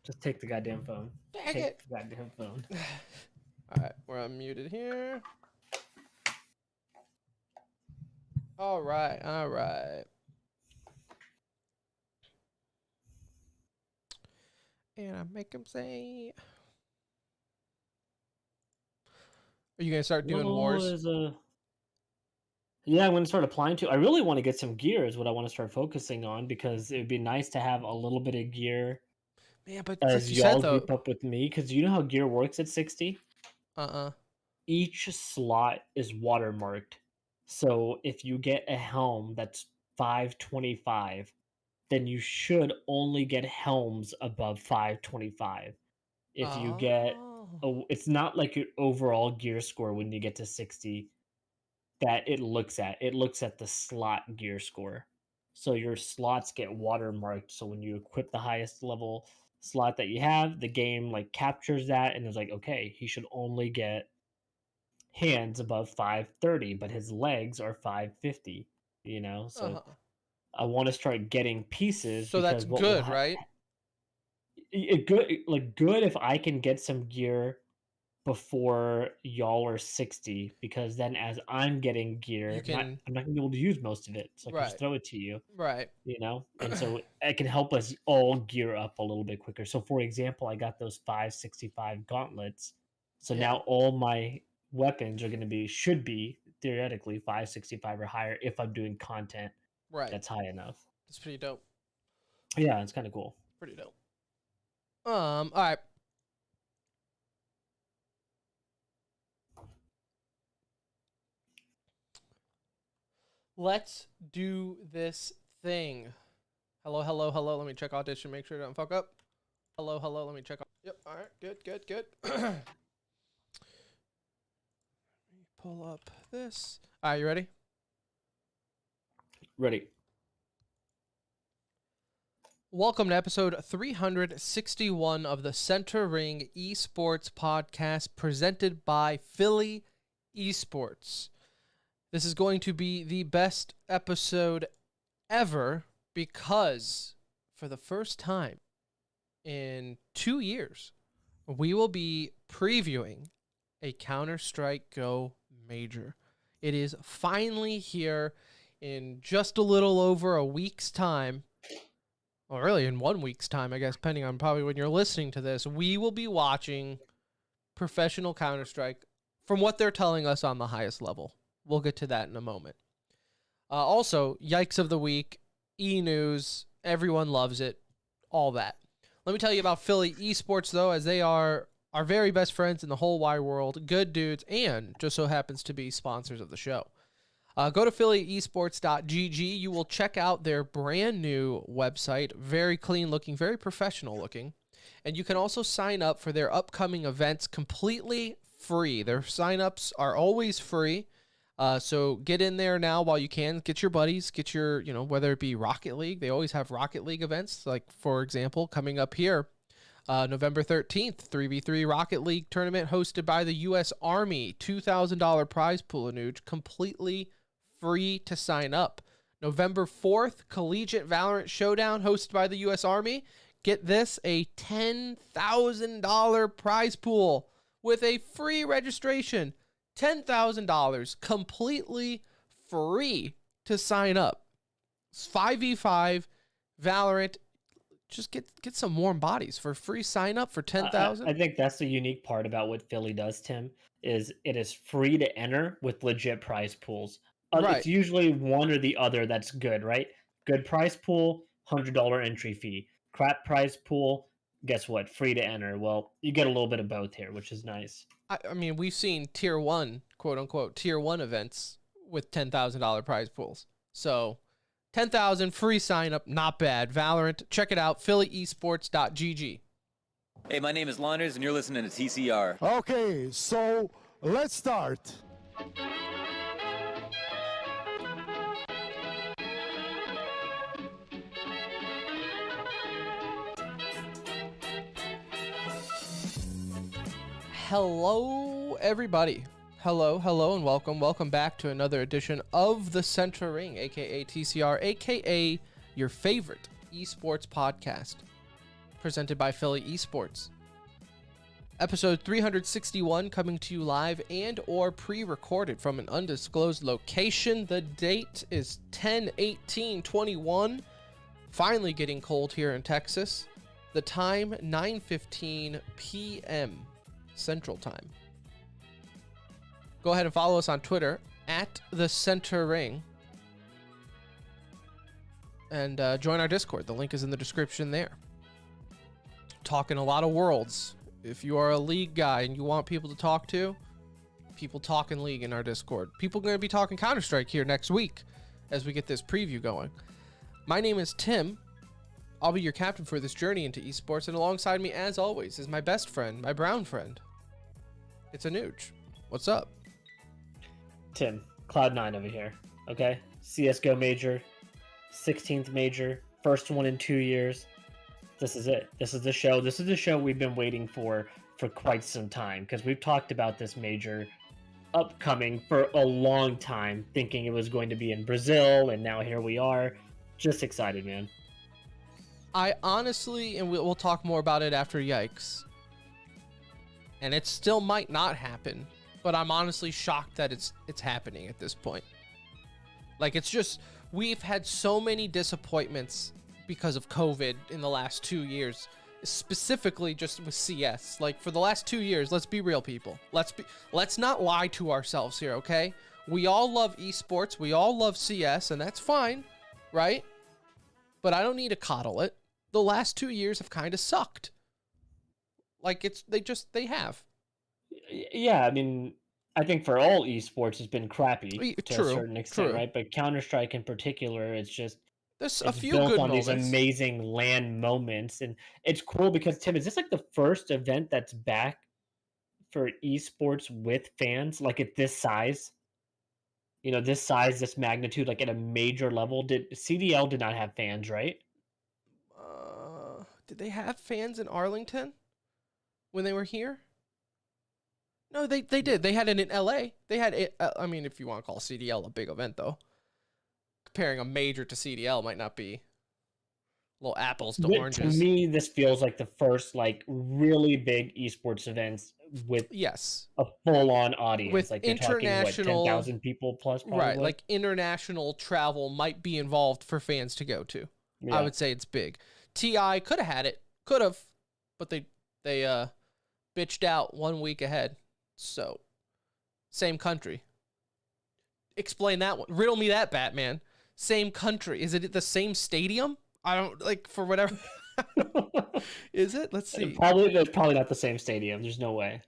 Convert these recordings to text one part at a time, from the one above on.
Just take the goddamn phone. Dang Take it. the goddamn phone. Alright, we're unmuted here. Alright. And I make him say... Are you going to start doing wars? Yeah, I'm going to start applying to. I really want to get some gear is what I want to start focusing on because it would be nice to have a little bit of gear Man, but like as you said, y'all though... group up with me. Because you know how gear works at 60? Uh-uh. Each slot is watermarked. So if you get a helm that's 525, then you should only get helms above 525. If you get Oh. it's not like your overall gear score when you get to 60 that it looks at. It looks at the slot gear score. So your slots get watermarked. So when you equip the highest level slot that you have, the game like captures that and is like, okay, he should only get hands above 530, but his legs are 550, you know? So Uh-huh. I want to start getting pieces So that's because what will good, right? good if I can get some gear before y'all are 60 because then as I'm getting You gear, can... I'm not gonna be able to use most of it. So I can just Right. throw it to you, Right. you know? And so it can help us all gear up a little bit quicker. So for example, I got those 565 gauntlets. So Yeah. now all my weapons are gonna be should be theoretically 565 or higher if I'm doing content Right. that's high enough. That's pretty dope. Yeah, it's kind of cool. Pretty dope. All right. Let's do this thing. Hello. Let me check audition, make sure it don't fuck up. Hello. Let me check. Yep. All right. Good. Let me pull up this. All right. You ready? Ready. Welcome to episode 361 of the Center Ring Esports podcast presented by Philly Esports. This is going to be the best episode ever because for the first time in 2 years, we will be previewing a Counter-Strike Go Major. It is finally here in just a little over a week's time. Well, really in 1 week's time, I guess, depending on probably when you're listening to this. We will be watching professional Counter-Strike from what they're telling us on the highest level. We'll get to that in a moment. Also, Yikes of the Week, E-News, everyone loves it, all that. Let me tell you about Philly Esports, though, as they are our very best friends in the whole wide world, good dudes, and just so happens to be sponsors of the show. Go to phillyesports.gg. You will check out their brand new website, very clean looking, very professional looking. And you can also sign up for their upcoming events completely free. Their signups are always free. So get in there now while you can. Get your buddies, get your, whether it be Rocket League. They always have Rocket League events. Like, for example, coming up here, November 13th, 3v3 Rocket League tournament hosted by the U.S. Army. $2,000 prize pool, Anuj, completely free to sign up. November 4th, Collegiate Valorant Showdown hosted by the U.S. Army. Get this, a $10,000 prize pool with a free registration. $10,000 completely free to sign up. It's 5v5 Valorant. Just get some warm bodies for free sign up for 10,000. I think that's the unique part about what Philly does, Tim, is it is free to enter with legit prize pools. Right. It's usually one or the other that's good, right? Good prize pool, $100 entry fee. Crap prize pool, guess what? Free to enter. Well, you get a little bit of both here, which is nice. I mean, we've seen tier 1, quote unquote, tier 1 events with $10,000 prize pools. So 10,000 free sign up, not bad. Valorant, check it out, phillyesports.gg. Hey, my name is Launders, and you're listening to TCR. Okay, so let's start. Hello, everybody. Hello, and welcome. Welcome back to another edition of the Center Ring, aka TCR, aka your favorite esports podcast. presented by Philly Esports. Episode 361 coming to you live and or pre-recorded from an undisclosed location. The date is 10/18/21. Finally getting cold here in Texas. The time 9:15 p.m. Central Time. Go ahead and follow us on Twitter at the Center Ring. And join our Discord. The link is in the description there. Talking a lot of worlds. If you are a League guy and you want people to talk to, people talking League in our Discord. People are going to be talking Counter-Strike here next week as we get this preview going. My name is Tim. I'll be your captain for this journey into esports, and alongside me, as always, is my best friend, my brown friend. It's Anuj. What's up? Tim, Cloud9 over here, okay? CSGO major, 16th major, first one in 2 years. This is it. This is the show. This is the show we've been waiting for quite some time, because we've talked about this major upcoming for a long time, thinking it was going to be in Brazil, and now here we are. Just excited, man. I honestly, and we'll talk more about it after Yikes, and it still might not happen, but I'm honestly shocked that it's happening at this point. Like, it's just, we've had so many disappointments because of COVID in the last 2 years, specifically just with CS. Like, for the last 2 years, let's be real, people. Let's not lie to ourselves here, okay? We all love esports, we all love CS, and that's fine, right? But I don't need to coddle it. The last 2 years have kind of sucked. Like, they have. Yeah, I mean, I think for all esports it's been crappy to True, a certain extent, true. right? But Counter-Strike in particular, There's a it's few built good on moments. these amazing LAN moments, and it's cool because, Tim, is this like the first event that's back for esports with fans, like at this size? You know, this size, this magnitude, like at a major level. CDL did not have fans, right? Did they have fans in Arlington when they were here? No, they did. They had it in LA. They had it. I mean, if you want to call CDL a big event, though, comparing a major to CDL might not be little apples to oranges. To me, this feels like the first like really big esports events with a full-on audience, with like international 10,000 people plus, probably. Right? Like international travel might be involved for fans to go to. Yeah. I would say it's big. TI could have had it, but they bitched out 1 week ahead. So, same country. Explain that one. Riddle me that, Batman. Same country. Is it the same stadium? I don't, like, for whatever. Is it? Let's see. It's probably not the same stadium. There's no way.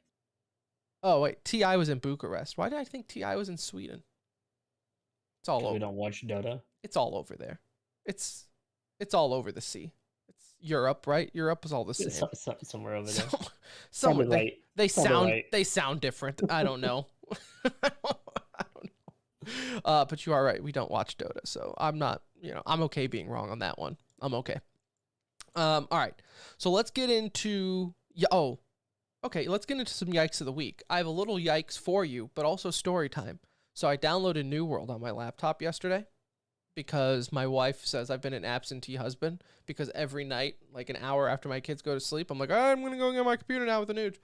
Oh, wait. TI was in Bucharest. Why did I think TI was in Sweden? It's all over. We don't watch Dota. It's all over there. It's all over the sea. It's Europe, right? Europe is all the same. Somewhere over there. Somewhere right. They sound right. They sound different. I don't know. I don't know. But you are right. We don't watch Dota, so I'm not. I'm okay being wrong on that one. I'm okay. All right. So let's get into. Let's get into some yikes of the week. I have a little yikes for you, but also story time. So I downloaded New World on my laptop yesterday because my wife says I've been an absentee husband, because every night, like an hour after my kids go to sleep, I'm like, I'm going to go get my computer now with Anuj.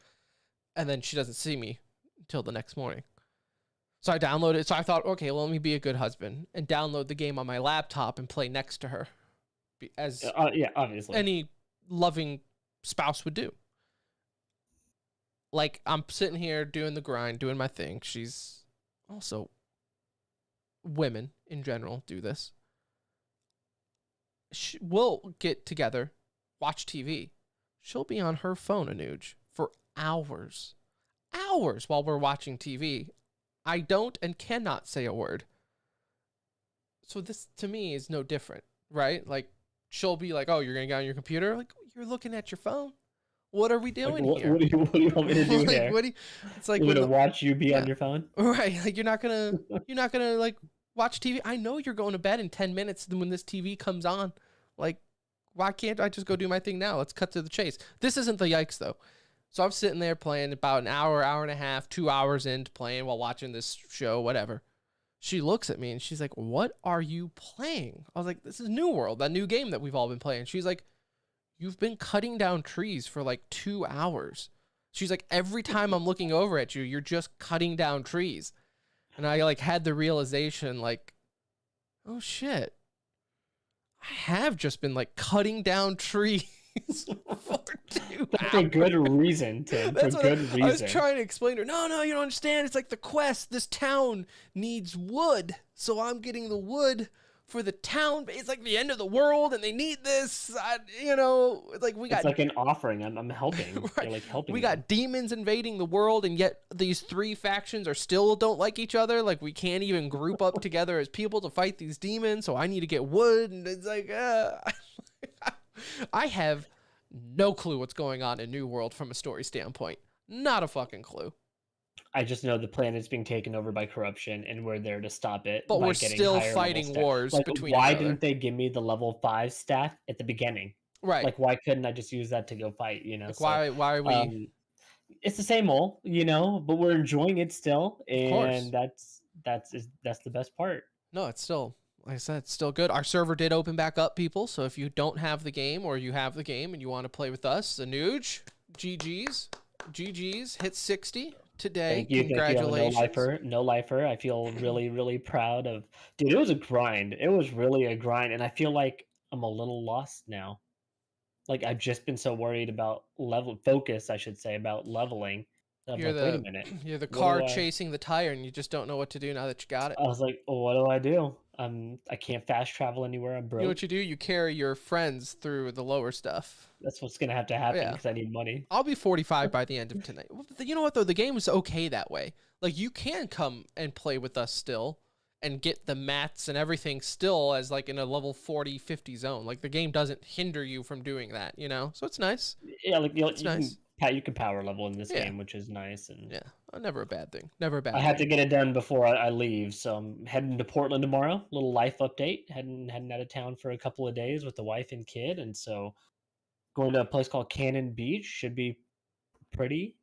And then she doesn't see me until the next morning. So I downloaded it. So I thought, okay, well, let me be a good husband and download the game on my laptop and play next to her, as obviously any loving spouse would do. Like, I'm sitting here doing the grind, doing my thing. She's also, women in general do this. We'll get together, watch TV. She'll be on her phone, Anuj, for hours while we're watching TV. I don't and cannot say a word. So this, to me, is no different, right? Like, she'll be like, oh, you're going to get on your computer? Like, you're looking at your phone. What are we doing here? What do you want me to do here? It's like, you're going to watch you be on your phone? Right. Like, you're not going to like watch TV. I know you're going to bed in 10 minutes when this TV comes on. Like, why can't I just go do my thing now? Let's cut to the chase. This isn't the yikes, though. So I'm sitting there playing about an hour, hour and a half, 2 hours into playing while watching this show, whatever. She looks at me and she's like, what are you playing? I was like, this is New World, that new game that we've all been playing. She's like, you've been cutting down trees for like 2 hours. She's like, every time I'm looking over at you, you're just cutting down trees. And I like had the realization like, oh shit, I have just been like cutting down trees for 2 For hours. good reason, Tim. For That's what good reason. I was trying to explain to her. No, you don't understand. It's like the quest. This town needs wood, so I'm getting the wood for the town. It's like the end of the world, and they need this. Like we got. It's like an offering. I'm helping. Right. You're like helping. We them. got demons invading the world, and yet these 3 factions are still don't like each other. Like we can't even group up together as people to fight these demons. So I need to get wood, and it's like I have no clue what's going on in New World from a story standpoint. Not a fucking clue. I just know the planet's being taken over by corruption, and we're there to stop it. But by we're getting still higher level fighting staff. wars Like, between why each other. didn't they give me the level 5 staff at the beginning? Right. Like, why couldn't I just use that to go fight? You know. Like So, why are we? it's the same old, but we're enjoying it still, course. and that's the best part. No, it's still, like I said, it's still good. Our server did open back up, people. So if you don't have the game or you have the game and you want to play with us, Anuj, GG's, hit 60 today. Thank you. Congratulations. No lifer. I feel really, really proud of. Dude, it was a grind. It was really a grind, and I feel like I'm a little lost now. Like I've just been so worried about focus, I should say, about leveling. I'm You're like, wait a minute. You're the What car do I- chasing the tire, and you just don't know what to do now that you got it. I was like, oh, what do I do? I can't fast travel anywhere. I'm broke. You know what you do? You carry your friends through the lower stuff. That's what's gonna have to happen Yeah. because I need money. I'll be 45 by the end of tonight. You know what, though? The game is okay that way. Like, you can come and play with us still and get the mats and everything still as, like, in a level 40, 50 zone. Like, the game doesn't hinder you from doing that, So it's nice. Yeah, like It's nice. you can power level in this Yeah. game, which is nice. And Yeah, never a bad thing. Never a bad I thing. have to get it done before I leave, so I'm heading to Portland tomorrow. Little life update. Heading out of town for a couple of days with the wife and kid, and so going to a place called Cannon Beach. Should be pretty,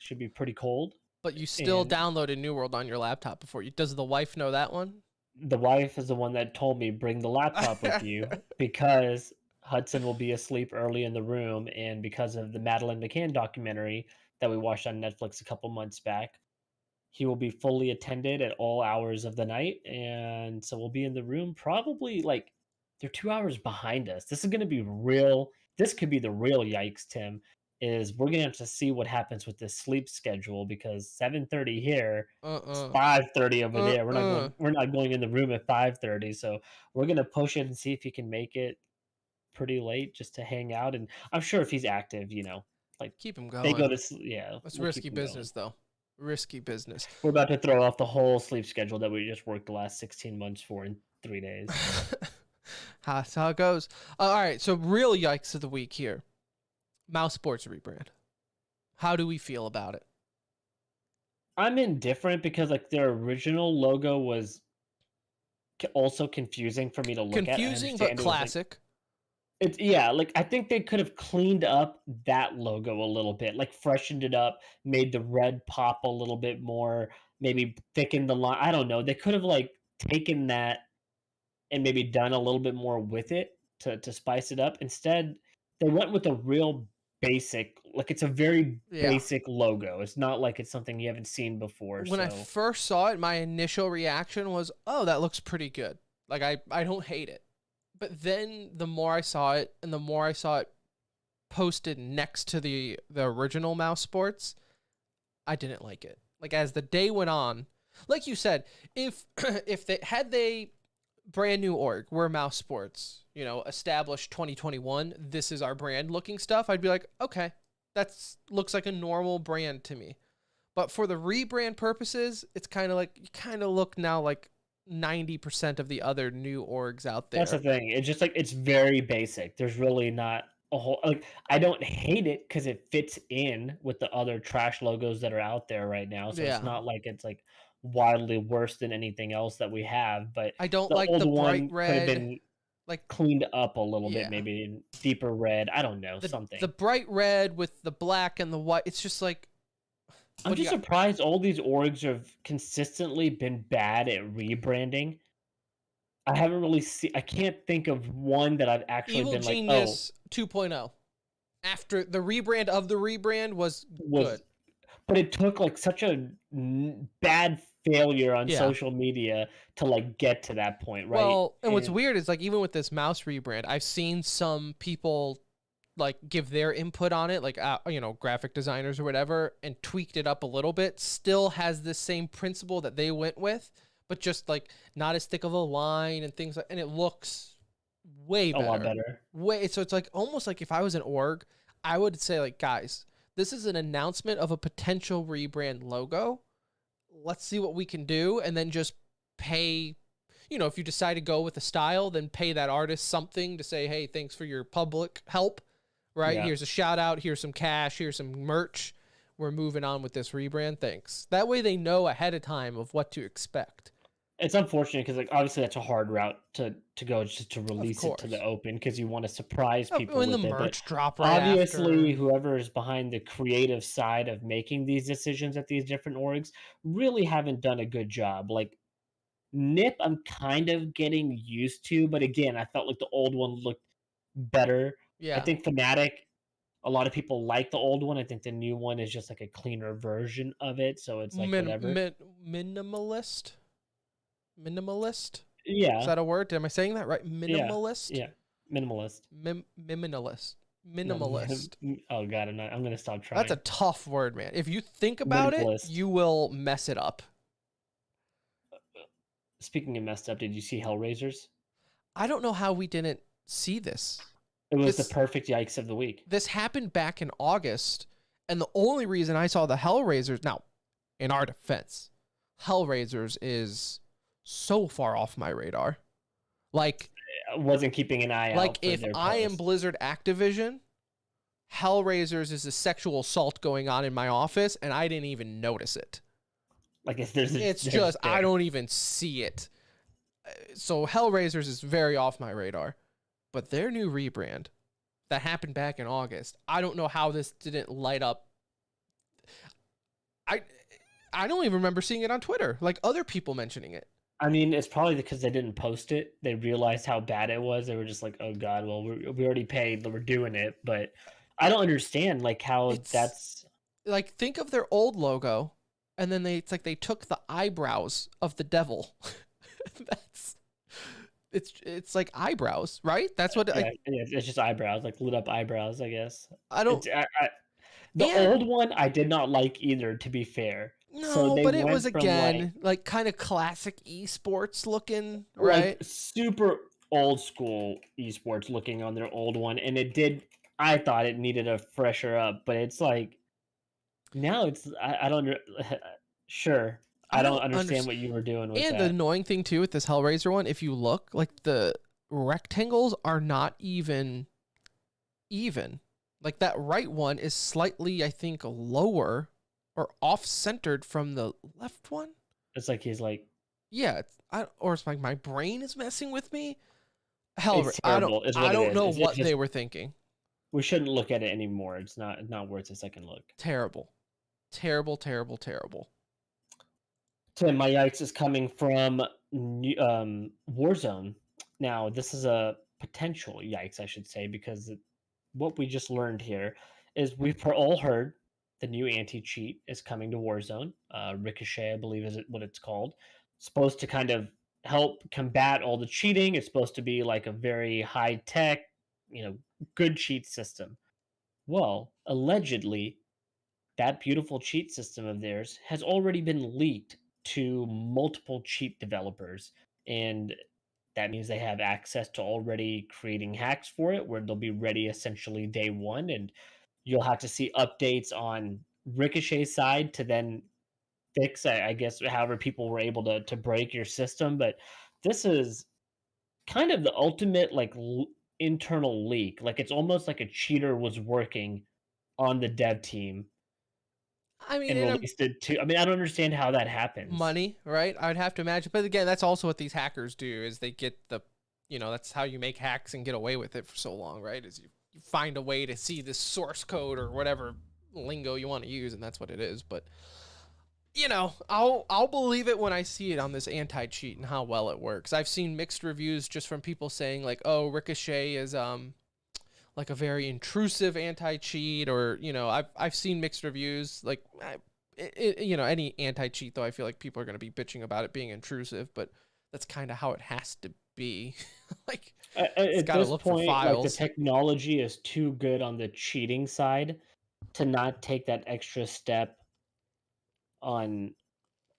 should be pretty cold. But you still And downloaded New World on your laptop before you. Does the wife know that one? the wife is the one that told me bring the laptop with you because Hudson will be asleep early in the room, and because of the Madeline McCann documentary that we watched on Netflix a couple months back, he will be fully attended at all hours of the night, and so we'll be in the room probably like they're 2 hours behind us. This is going to be real. This could be the real yikes, Tim. Is we're going to have to see what happens with this sleep schedule because 7:30 here, it's 5:30 over there. We're not going in the room at 5:30, so we're going to push it and see if he can make it pretty late just to hang out. And I'm sure if he's active, like Keep him they going. go to yeah. That's we'll risky keep him going. business, though. Risky business. We're about to throw off the whole sleep schedule that we just worked the last 16 months for in 3 days. That's how it goes. All right, so real yikes of the week here. Mouse Sports rebrand. How do we feel about it? I'm indifferent because like their original logo was also confusing for me to look at. Confusing but classic. It's like I think they could have cleaned up that logo a little bit, like freshened it up, made the red pop a little bit more, maybe thickened the line. I don't know. They could have like taken that and maybe done a little bit more with it to spice it up. Instead, they went with a real basic, like it's a very basic logo. It's not like it's something you haven't seen before. When I first saw it, my initial reaction was, oh, that looks pretty good. Like I don't hate it. But then the more I saw it and the more I saw it posted next to the original Mouse Sports, I didn't like it. Like as the day went on, like you said, if they brand new org, we're Mouse Sports, established 2021, this is our brand looking stuff, I'd be like, okay, looks like a normal brand to me. But for the rebrand purposes, it's kind of like, you kind of look now like 90% of the other new orgs out there. That's the thing. It's just like, it's very basic. There's really not a whole, like, I don't hate it because it fits in with the other trash logos that are out there right now. So it's not like it's like wildly worse than anything else that we have, but I don't like the bright red, could have been like cleaned up a little bit, maybe in deeper red. I don't know, something. The bright red with the black and the white. It's just like, I'm just surprised all these orgs have consistently been bad at rebranding. I haven't really seen. I can't think of one that I've actually Evil been Genius like, 2.0. after the rebrand of the rebrand was good. But it took like such a bad failure on Yeah. social media to like get to that point, right? Well, and what's weird is like even with this mouse rebrand, I've seen some people like give their input on it, like you know, graphic designers or whatever, and tweaked it up a little bit. Still has the same principle that they went with, but just like not as thick of a line and things like, and it looks way better. A lot better. So it's like almost like if I was an org, I would say like, guys, this is an announcement of a potential rebrand logo. Let's see what we can do, and then just pay. You know, if you decide to go with a style, then pay that artist something to say, hey, thanks for your public help, right? Yeah. Here's a shout out. Here's some cash. Here's some merch. We're moving on with this rebrand. Thanks. That way they know ahead of time of what to expect. It's unfortunate because like obviously that's a hard route to go just to release it to the course. open because you want to surprise people When with the it. merch But drop right obviously, after. whoever is behind the creative side of making these decisions at these different orgs really haven't done a good job. Like Nip, I'm kind of getting used to, but again, I felt like the old one looked better. I Yeah. think Fnatic, a lot of people like the old one. I think the new one is just like a cleaner version of it, so it's like whatever. Minimalist. Minimalist. Yeah. Is that a word? Am I saying that right? Minimalist. Yeah. Minimalist. Minimalist. No, Minimalist. oh god, I'm gonna stop trying. That's a tough word, man. If you think about Minimalist. it, you will mess it up. Speaking of messed up, did you see Hellraisers? I don't know how we didn't see this. It was the perfect yikes of the week. This happened back in August, and the only reason I saw the Hellraisers, now, in our defense, Hellraisers is so far off my radar. Like, I wasn't keeping an eye out. like for if their I am post. Blizzard Activision, Hellraisers is a sexual assault going on in my office, and I didn't even notice it. Like if there's, It's there's just there. I don't even see it. So Hellraisers is very off my radar, but their new rebrand that happened back in August, I don't know how this didn't light up. I don't even remember seeing it on Twitter, like other people mentioning it. I mean, it's probably because they didn't post it. They realized how bad it was. They were just like, "Oh God, well, we already paid. We're doing it." But I don't understand like how that's like think of their old logo, and then it's like they took the eyebrows of the devil. It's like eyebrows, right? That's what it's just eyebrows, like lit up eyebrows, I guess. I don't. The old one I did not like either, to be fair. No, so but it was from, again like kind of classic esports looking, right? Like super old school esports looking on their old one, and it did. I thought it needed a fresher up, but it's like now it's I don't sure. I don't understand what you were doing with and that. the annoying thing too with this Hellraiser one, if you look, like the rectangles are not even. Like that right one is slightly, I think, lower or off-centered from the left one. It's like he's like, yeah, or it's like my brain is messing with me. it's terrible, I don't know what they were thinking. We shouldn't look at it anymore. It's not worth a second look. Terrible. Tim, my yikes is coming from Warzone. Now, this is a potential yikes, I should say, because what we just learned here is we've all heard the new anti-cheat is coming to Warzone. Ricochet, I believe, is what it's called. Supposed to kind of help combat all the cheating. It's supposed to be like a very high-tech, good cheat system. Well, allegedly, that beautiful cheat system of theirs has already been leaked to multiple cheat developers, and that means they have access to already creating hacks for it where they'll be ready essentially day one, and you'll have to see updates on Ricochet's side to then fix, I guess, however people were able to break your system. But this is kind of the ultimate like internal leak. Like it's almost like a cheater was working on the dev team. I mean, and released it too. I mean, I don't understand how that happens. Money, right? I'd have to imagine. But again, that's also what these hackers do is they get the, that's how you make hacks and get away with it for so long, right? Is you find a way to see the source code or whatever lingo you want to use, and that's what it is. But, I'll believe it when I see it on this anti-cheat and how well it works. I've seen mixed reviews just from people saying like, oh, Ricochet is, like a very intrusive anti-cheat, or I've seen mixed reviews. Like any anti-cheat, though, I feel like people are going to be bitching about it being intrusive, but that's kind of how it has to be. Like, it's At got to this look for point, like the files. technology is too good on the cheating side to not take that extra step on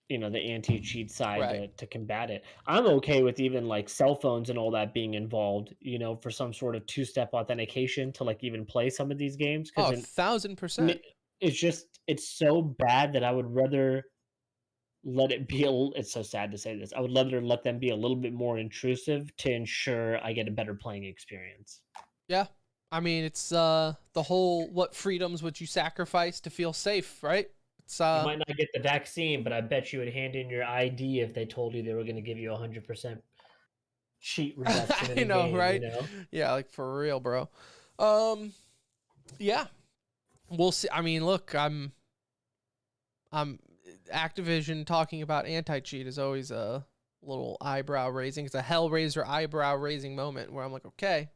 the anti-cheat side Right. to combat it. I'm okay with even like cell phones and all that being involved, for some sort of two-step authentication to like even play some of these games Oh, because 1000%. it's so bad that I would rather let it be it's so sad to say this. I would rather let them be a little bit more intrusive to ensure I get a better playing experience. Yeah. I mean, it's the whole, what freedoms would you sacrifice to feel safe, right? It's You might not get the vaccine, but I bet you would hand in your ID if they told you they were going to give you 100% cheat reduction in I a know, game, right? Yeah, like for real, bro. Yeah. We'll see. I mean, look, I'm Activision talking about anti-cheat is always a little eyebrow raising. It's a Hellraiser eyebrow raising moment where I'm like, okay,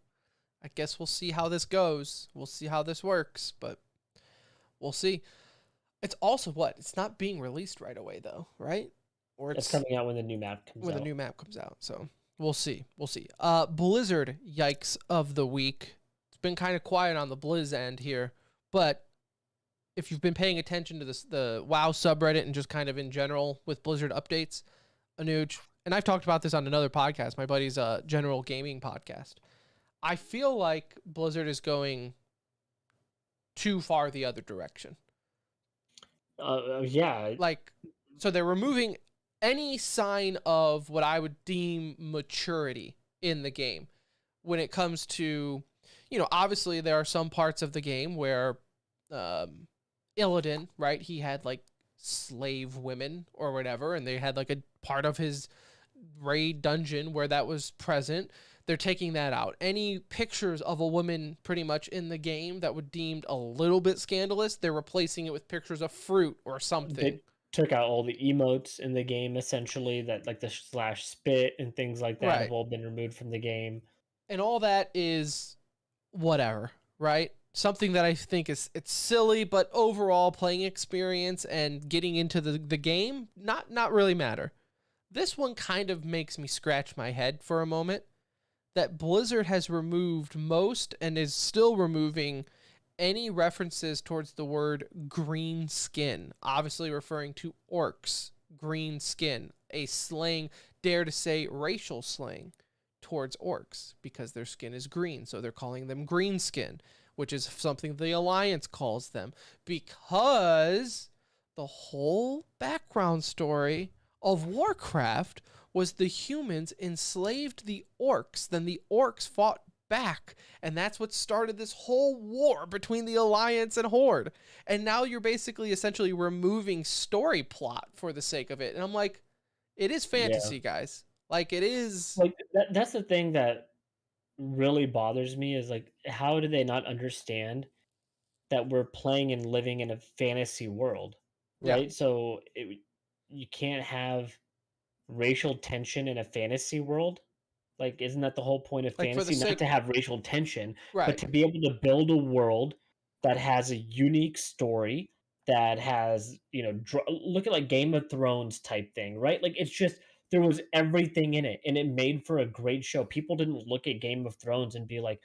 I guess we'll see how this goes. We'll see how this works, but we'll see. It's also what? It's not being released right away though, right? Or It's coming out when the new map comes when out. the new map comes out. So we'll see. We'll see. Blizzard yikes of the week. It's been kind of quiet on the Blizz end here, but if you've been paying attention to the WoW subreddit and just kind of in general with Blizzard updates, Anuj, and I've talked about this on another podcast, my buddy's General Gaming podcast. I feel like Blizzard is going too far the other direction. Yeah. Like, so they're removing any sign of what I would deem maturity in the game when it comes to, obviously there are some parts of the game where Illidan, right? He had like slave women or whatever, and they had like a part of his raid dungeon where that was present. They're taking that out. Any pictures of a woman pretty much in the game that were deemed a little bit scandalous, they're replacing it with pictures of fruit or something. They took out all the emotes in the game, essentially, that like the /spit and things like that have all been removed from the game. And all that is whatever, right? Something that I think it's silly, but overall playing experience and getting into the game, not really matter. This one kind of makes me scratch my head for a moment, that Blizzard has removed most and is still removing any references towards the word green skin, obviously referring to orcs, green skin, a slang, dare to say racial slang towards orcs because their skin is green, so they're calling them green skin, which is something the Alliance calls them, because the whole background story of Warcraft was the humans enslaved the orcs, then the orcs fought back, and that's what started this whole war between the Alliance and Horde. And now you're basically essentially removing story plot for the sake of it. And I'm like, it is fantasy, guys. Like, it is. Like that's the thing that really bothers me is like, how do they not understand that we're playing and living in a fantasy world, right? So you can't have racial tension in a fantasy world. Like, isn't that the whole point of Like, for the fantasy? Not sake, to have racial tension, but right? to be able to build a world that has a unique story, that has, look at like Game of Thrones type thing, right? Like, it's just, there was everything in it and it made for a great show. People didn't look at Game of Thrones and be like,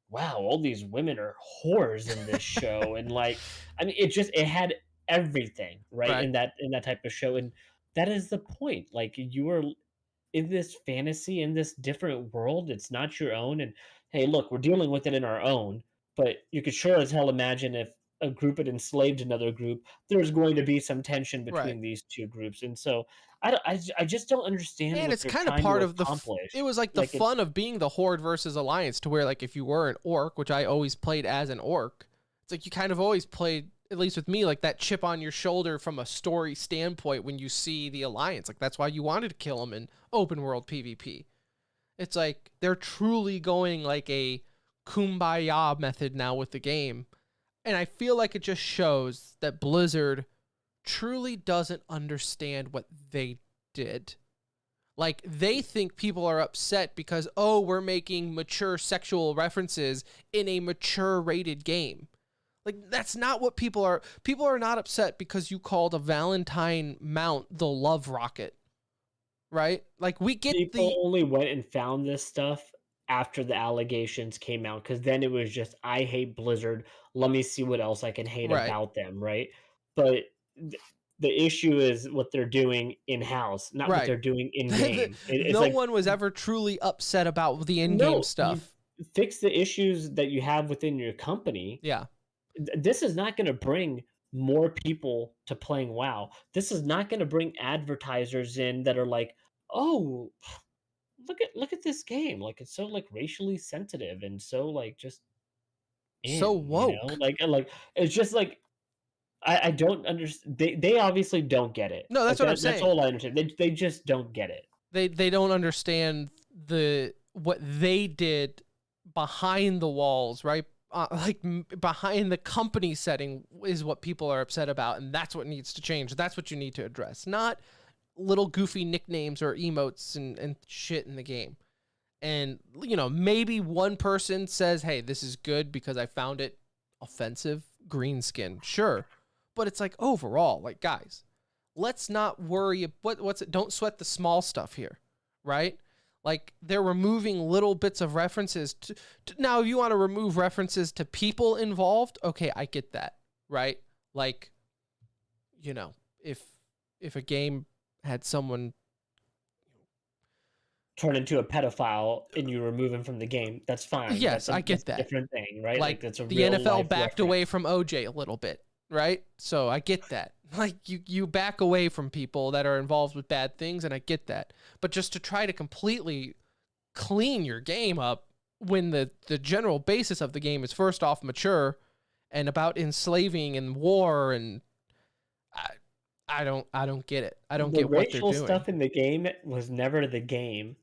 wow, all these women are whores in this show. And like, I mean, it had everything, right? Right. In that type of show. And that is the point. Like, you are in this fantasy, in this different world. It's not your own. And hey, look, we're dealing with it in our own, but you could sure as hell imagine if a group had enslaved another group, there's going to be some tension Right. between these two groups. And so I just don't understand And what it's they're kind of trying part to of the. accomplish. It was like the fun of being the Horde versus Alliance, to where like if you were an orc, which I always played as an orc, it's like you kind of always played, at least with me, like that chip on your shoulder from a story standpoint when you see the Alliance. Like that's why you wanted to kill them in open world PvP. It's like they're truly going like a kumbaya method now with the game. And I feel like it just shows that Blizzard truly doesn't understand what they did. Like, they think people are upset because, oh, we're making mature sexual references in a mature rated game. Like, that's not what people are. People are not upset because you called a Valentine mount the Love Rocket, right? Like, we get People only went and found this stuff after the allegations came out, because then it was just, I hate Blizzard. Let me see what else I can hate Right. about them, right? But the issue is what they're doing in house, not what Right. they're doing in game. It's No like, one was ever truly upset about the in-game no, stuff. you fix the issues that you have within your company. Yeah. This is not going to bring more people to playing WoW. This is not going to bring advertisers in that are like, oh, look at this game. Like, it's so like racially sensitive and so like just So woke. like it's just like, I don't understand. They obviously don't get it. No, that's Like, what I'm that's saying. all I understand. They just don't get it. They don't understand what they did behind the walls, right? Behind the company setting is what people are upset about, and that's what needs to change. That's what you need to address, not little goofy nicknames or emotes and shit in the game. And, you know, maybe one person says, hey, this is good because I found it offensive, green skin. Sure. But it's like, overall, like, guys, let's not worry. What's it? Don't sweat the small stuff here, right? Like, they're removing little bits of references to now, if you want to remove references to people involved, okay, I get that, right? Like, you know, if a game had someone Turn into a pedophile and you remove him from the game, that's fine. Yes, I get that. That's a different thing, right? Like, that's a the real NFL life backed reference. away from OJ a little bit, right? So I get that. Like, you back away from people that are involved with bad things, and I get that. But just to try to completely clean your game up when the general basis of the game is first off mature and about enslaving and war, and I don't get it. I don't get what they're doing. The racial stuff in the game was never the game.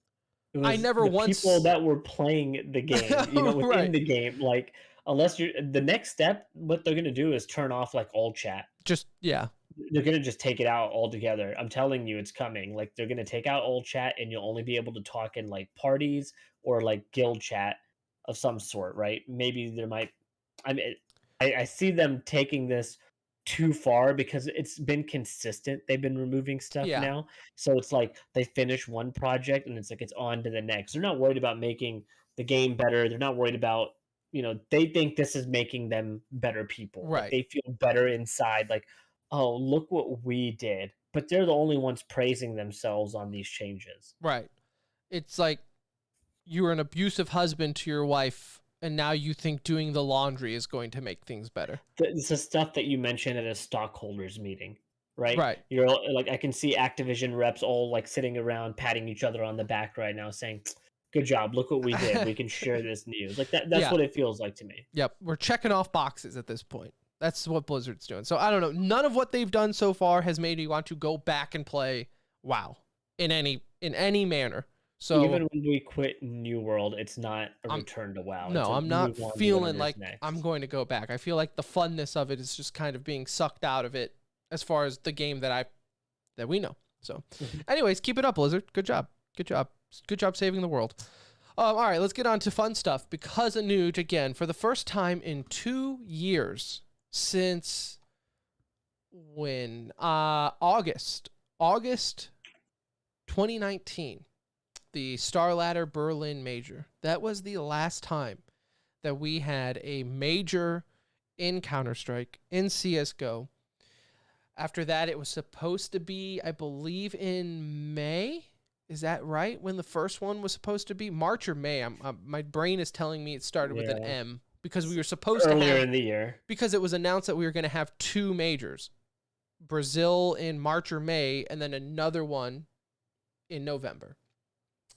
It was I never the once people that were playing the game, you know, within Right. the game. Like, unless you're the next step, what they're gonna do is turn off like all chat. Just, yeah. They're gonna just take it out altogether. I'm telling you, it's coming. Like, they're gonna take out old chat, and you'll only be able to talk in like parties or like guild chat of some sort, right? Maybe there might. I mean, I see them taking this too far because it's been consistent. They've been removing stuff Yeah. now, so it's like they finish one project and it's like it's on to the next. They're not worried about making the game better. They're not worried about, you know, they think this is making them better people. Like, Right. they feel better inside. Like, oh, look what we did. But they're the only ones praising themselves on these changes. Right. It's like you were an abusive husband to your wife, and now you think doing the laundry is going to make things better. It's the stuff that you mentioned at a stockholders meeting, right? Right. You're like, I can see Activision reps all like sitting around patting each other on the back right now saying, good job, look what we did. We can share this news. Like, that's Yeah. what it feels like to me. Yep. We're checking off boxes at this point. That's what Blizzard's doing. So I don't know. None of what they've done so far has made me want to go back and play WoW in any manner. So even when we quit New World, it's not a return to WoW. No, It's a I'm not move on to feeling whatever's like next. I'm going to go back. I feel like the funness of it is just kind of being sucked out of it as far as the game that we know. So anyways, keep it up, Blizzard. Good job. Good job. Good job saving the world. All right, let's get on to fun stuff. Because of Nuge, again, for the first time in 2 years since when? August 2019. The Starladder Berlin Major. That was the last time that we had a major in Counter-Strike, in CSGO. After that, it was supposed to be, I believe, in May. Is that right? When the first one was supposed to be? March or May? My brain is telling me it started with an M, because we were supposed to have... Earlier in the year. Because it was announced that we were going to have 2 majors. Brazil in March or May, and then another one in November.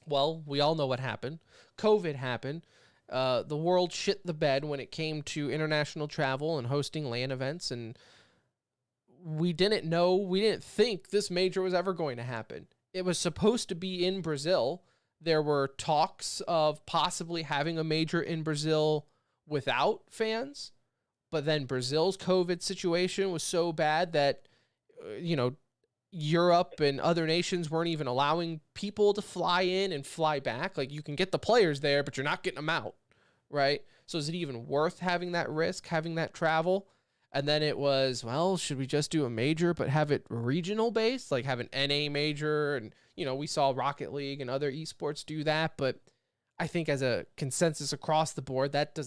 Well, we all know what happened. COVID happened. The world shit the bed when it came to international travel and hosting LAN events, and we didn't think this major was ever going to happen. It was supposed to be in Brazil. There were talks of possibly having a major in Brazil without fans, but then Brazil's COVID situation was so bad that, Europe and other nations weren't even allowing people to fly in and fly back. Like, you can get the players there, but you're not getting them out, right? So is it even worth having that risk, having that travel? And then it was, well, should we just do a major but have it regional based, like have an NA major? And, you know, we saw Rocket League and other esports do that, but I think as a consensus across the board, that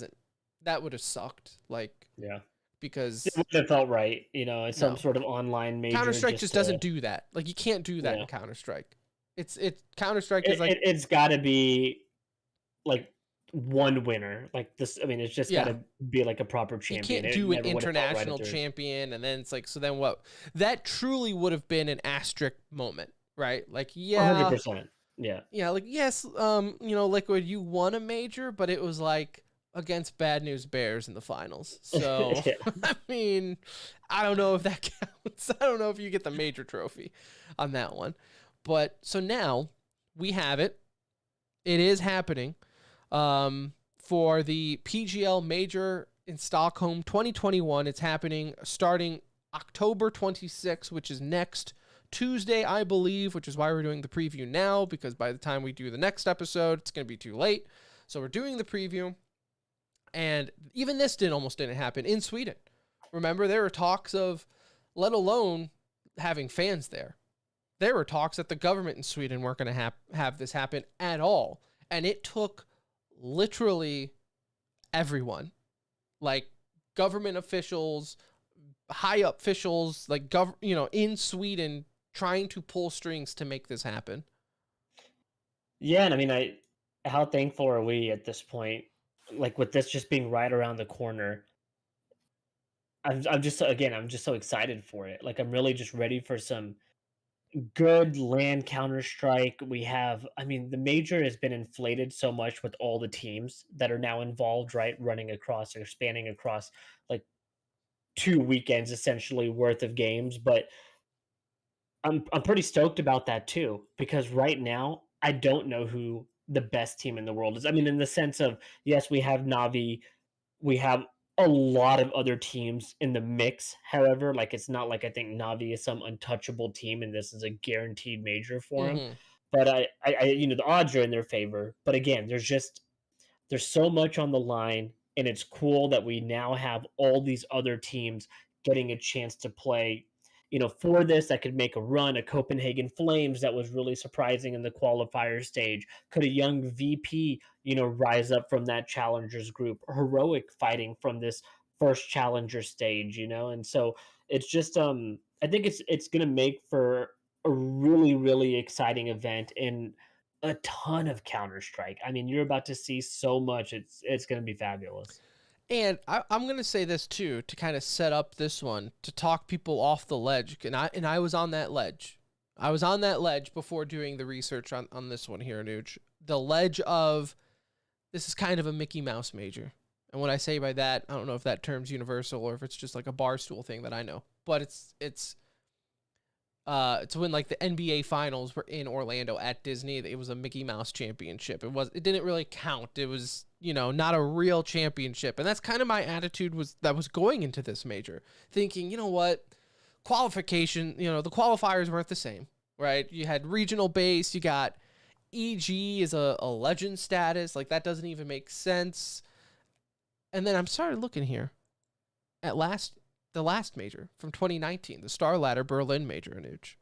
would have sucked. Like, Yeah. because It wouldn't have felt right, you know, it's some No. sort of online major. Counter-Strike just doesn't do that. Like, you can't do that Yeah. in Counter-Strike. It's Counter-Strike is like, it's got to be like one winner. Like this, I mean, it's just got to be like a proper you champion. can't It do an never would have felt right if international there's- champion, and then it's like, so then what? That truly would have been an asterisk moment, right? Like, yeah, 100%. Yeah. yeah, like, yes, you know, Liquid, you won a major, but it was like against Bad News Bears in the finals. So, Yeah. I mean, I don't know if that counts. I don't know if you get the major trophy on that one. But so now we have it. It is happening for the PGL Major in Stockholm 2021. It's happening starting October 26th, which is next Tuesday, I believe, which is why we're doing the preview now, because by the time we do the next episode, it's going to be too late. So we're doing the preview. And even this almost didn't happen in Sweden. Remember, there were talks of, let alone having fans there. There were talks that the government in Sweden weren't going to have this happen at all. And it took literally everyone, like government officials, high up officials, like in Sweden, trying to pull strings to make this happen. Yeah, and I mean, how thankful are we at this point? Like with this just being right around the corner. I'm just so excited for it. Like I'm really just ready for some good land Counter-Strike. I mean, the major has been inflated so much with all the teams that are now involved, right? Running across or spanning across like 2 weekends essentially worth of games, but I'm pretty stoked about that too because right now I don't know who the best team in the world is. I mean, in the sense of yes, we have Navi, we have a lot of other teams in the mix. However, like it's not like I think Navi is some untouchable team and this is a guaranteed major for them. But I the odds are in their favor. But again, there's so much on the line, and it's cool that we now have all these other teams getting a chance to play. For this, that could make a run. A Copenhagen Flames that was really surprising in the qualifier stage. Could a young VP, rise up from that challengers group? Heroic fighting from this first challenger stage, and so it's just I think it's gonna make for a really really exciting event and a ton of Counter-Strike. I mean, you're about to see so much. It's going to be fabulous. And I'm going to say this too, to kind of set up this one, to talk people off the ledge. And I was on that ledge. I was on that ledge before doing the research on this one here, Nuge. The ledge of, this is kind of a Mickey Mouse major. And what I say by that, I don't know if that term's universal or if it's just like a barstool thing that I know. But it's when like the NBA finals were in Orlando at Disney. It was a Mickey Mouse championship. It didn't really count. It was, not a real championship. And that's kind of my attitude was going into this major, thinking, you know what, qualification, the qualifiers weren't the same, right? You had regional base, you got EG is a legend status. Like that doesn't even make sense. And then I'm started looking here at the last major from 2019, the Star Ladder Berlin major, Anuj.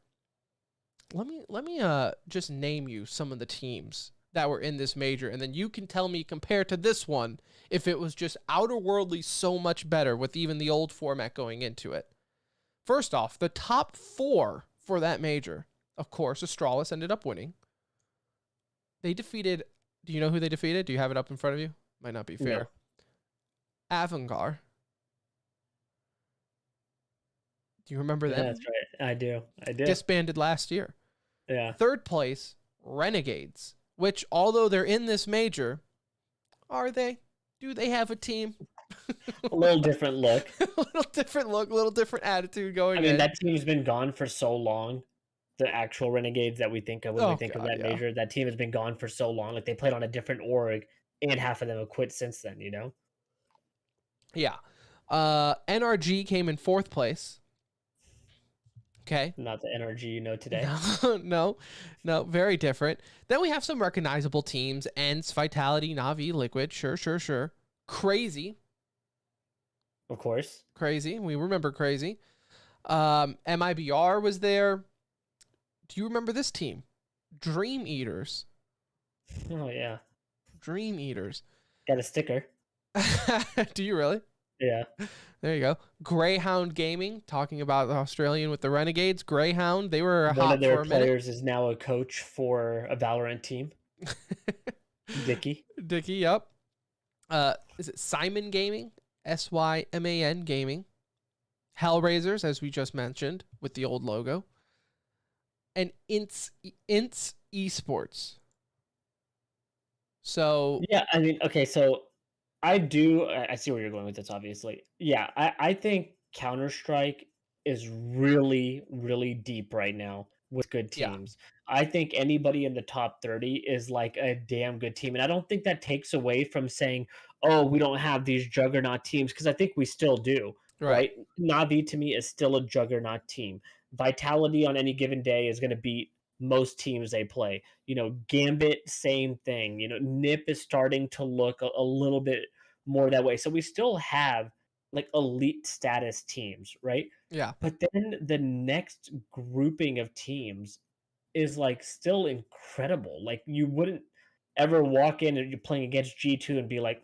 Let me just name you some of the teams that were in this major, and then you can tell me compared to this one if it was just outerworldly so much better with even the old format going into it. First off, the top 4 for that major, of course, Astralis ended up winning. They defeated. Do you know who they defeated? Do you have it up in front of you? Might not be fair. No. Avangar. Do you remember them? That's right. I do. Disbanded last year. Yeah. Third place, Renegades, which although they're in this major, are they? Do they have a team? A little different look. A little different look, a little different attitude going in. I mean, that team's been gone for so long. The actual Renegades that we think of when we think of that major, that team has been gone for so long. Like they played on a different org, and half of them have quit since then, Yeah. NRG came in 4th place. Okay. Not the energy you know today. No, very different. Then we have some recognizable teams: ENCE, Vitality, Na'Vi, Liquid. Sure. Crazy. Of course. Crazy. We remember Crazy. MIBR was there. Do you remember this team? Dream Eaters. Oh yeah. Dream Eaters. Got a sticker. Do you really? Yeah. There you go. Greyhound Gaming, talking about the Australian with the Renegades. Greyhound, they were One hot of their for a minute. players is now a coach for a Valorant team. Dicky. Dicky, yep. Is it Simon Gaming? SYMAN Gaming. Hellraisers, as we just mentioned, with the old logo. And Ints Esports. So Yeah, I mean, okay, so I see where you're going with this, obviously. Yeah, I think Counter-Strike is really, really deep right now with good yeah, teams. I think anybody in the top 30 is like a damn good team. And I don't think that takes away from saying, oh, we don't have these juggernaut teams, because I think we still do, right. right? Navi to me is still a juggernaut team. Vitality on any given day is going to beat most teams they play. Gambit, same thing. Nip is starting to look a little bit more that way. So we still have like elite status teams, right? Yeah. But then the next grouping of teams is like still incredible. Like you wouldn't ever walk in and you're playing against G2 and be like,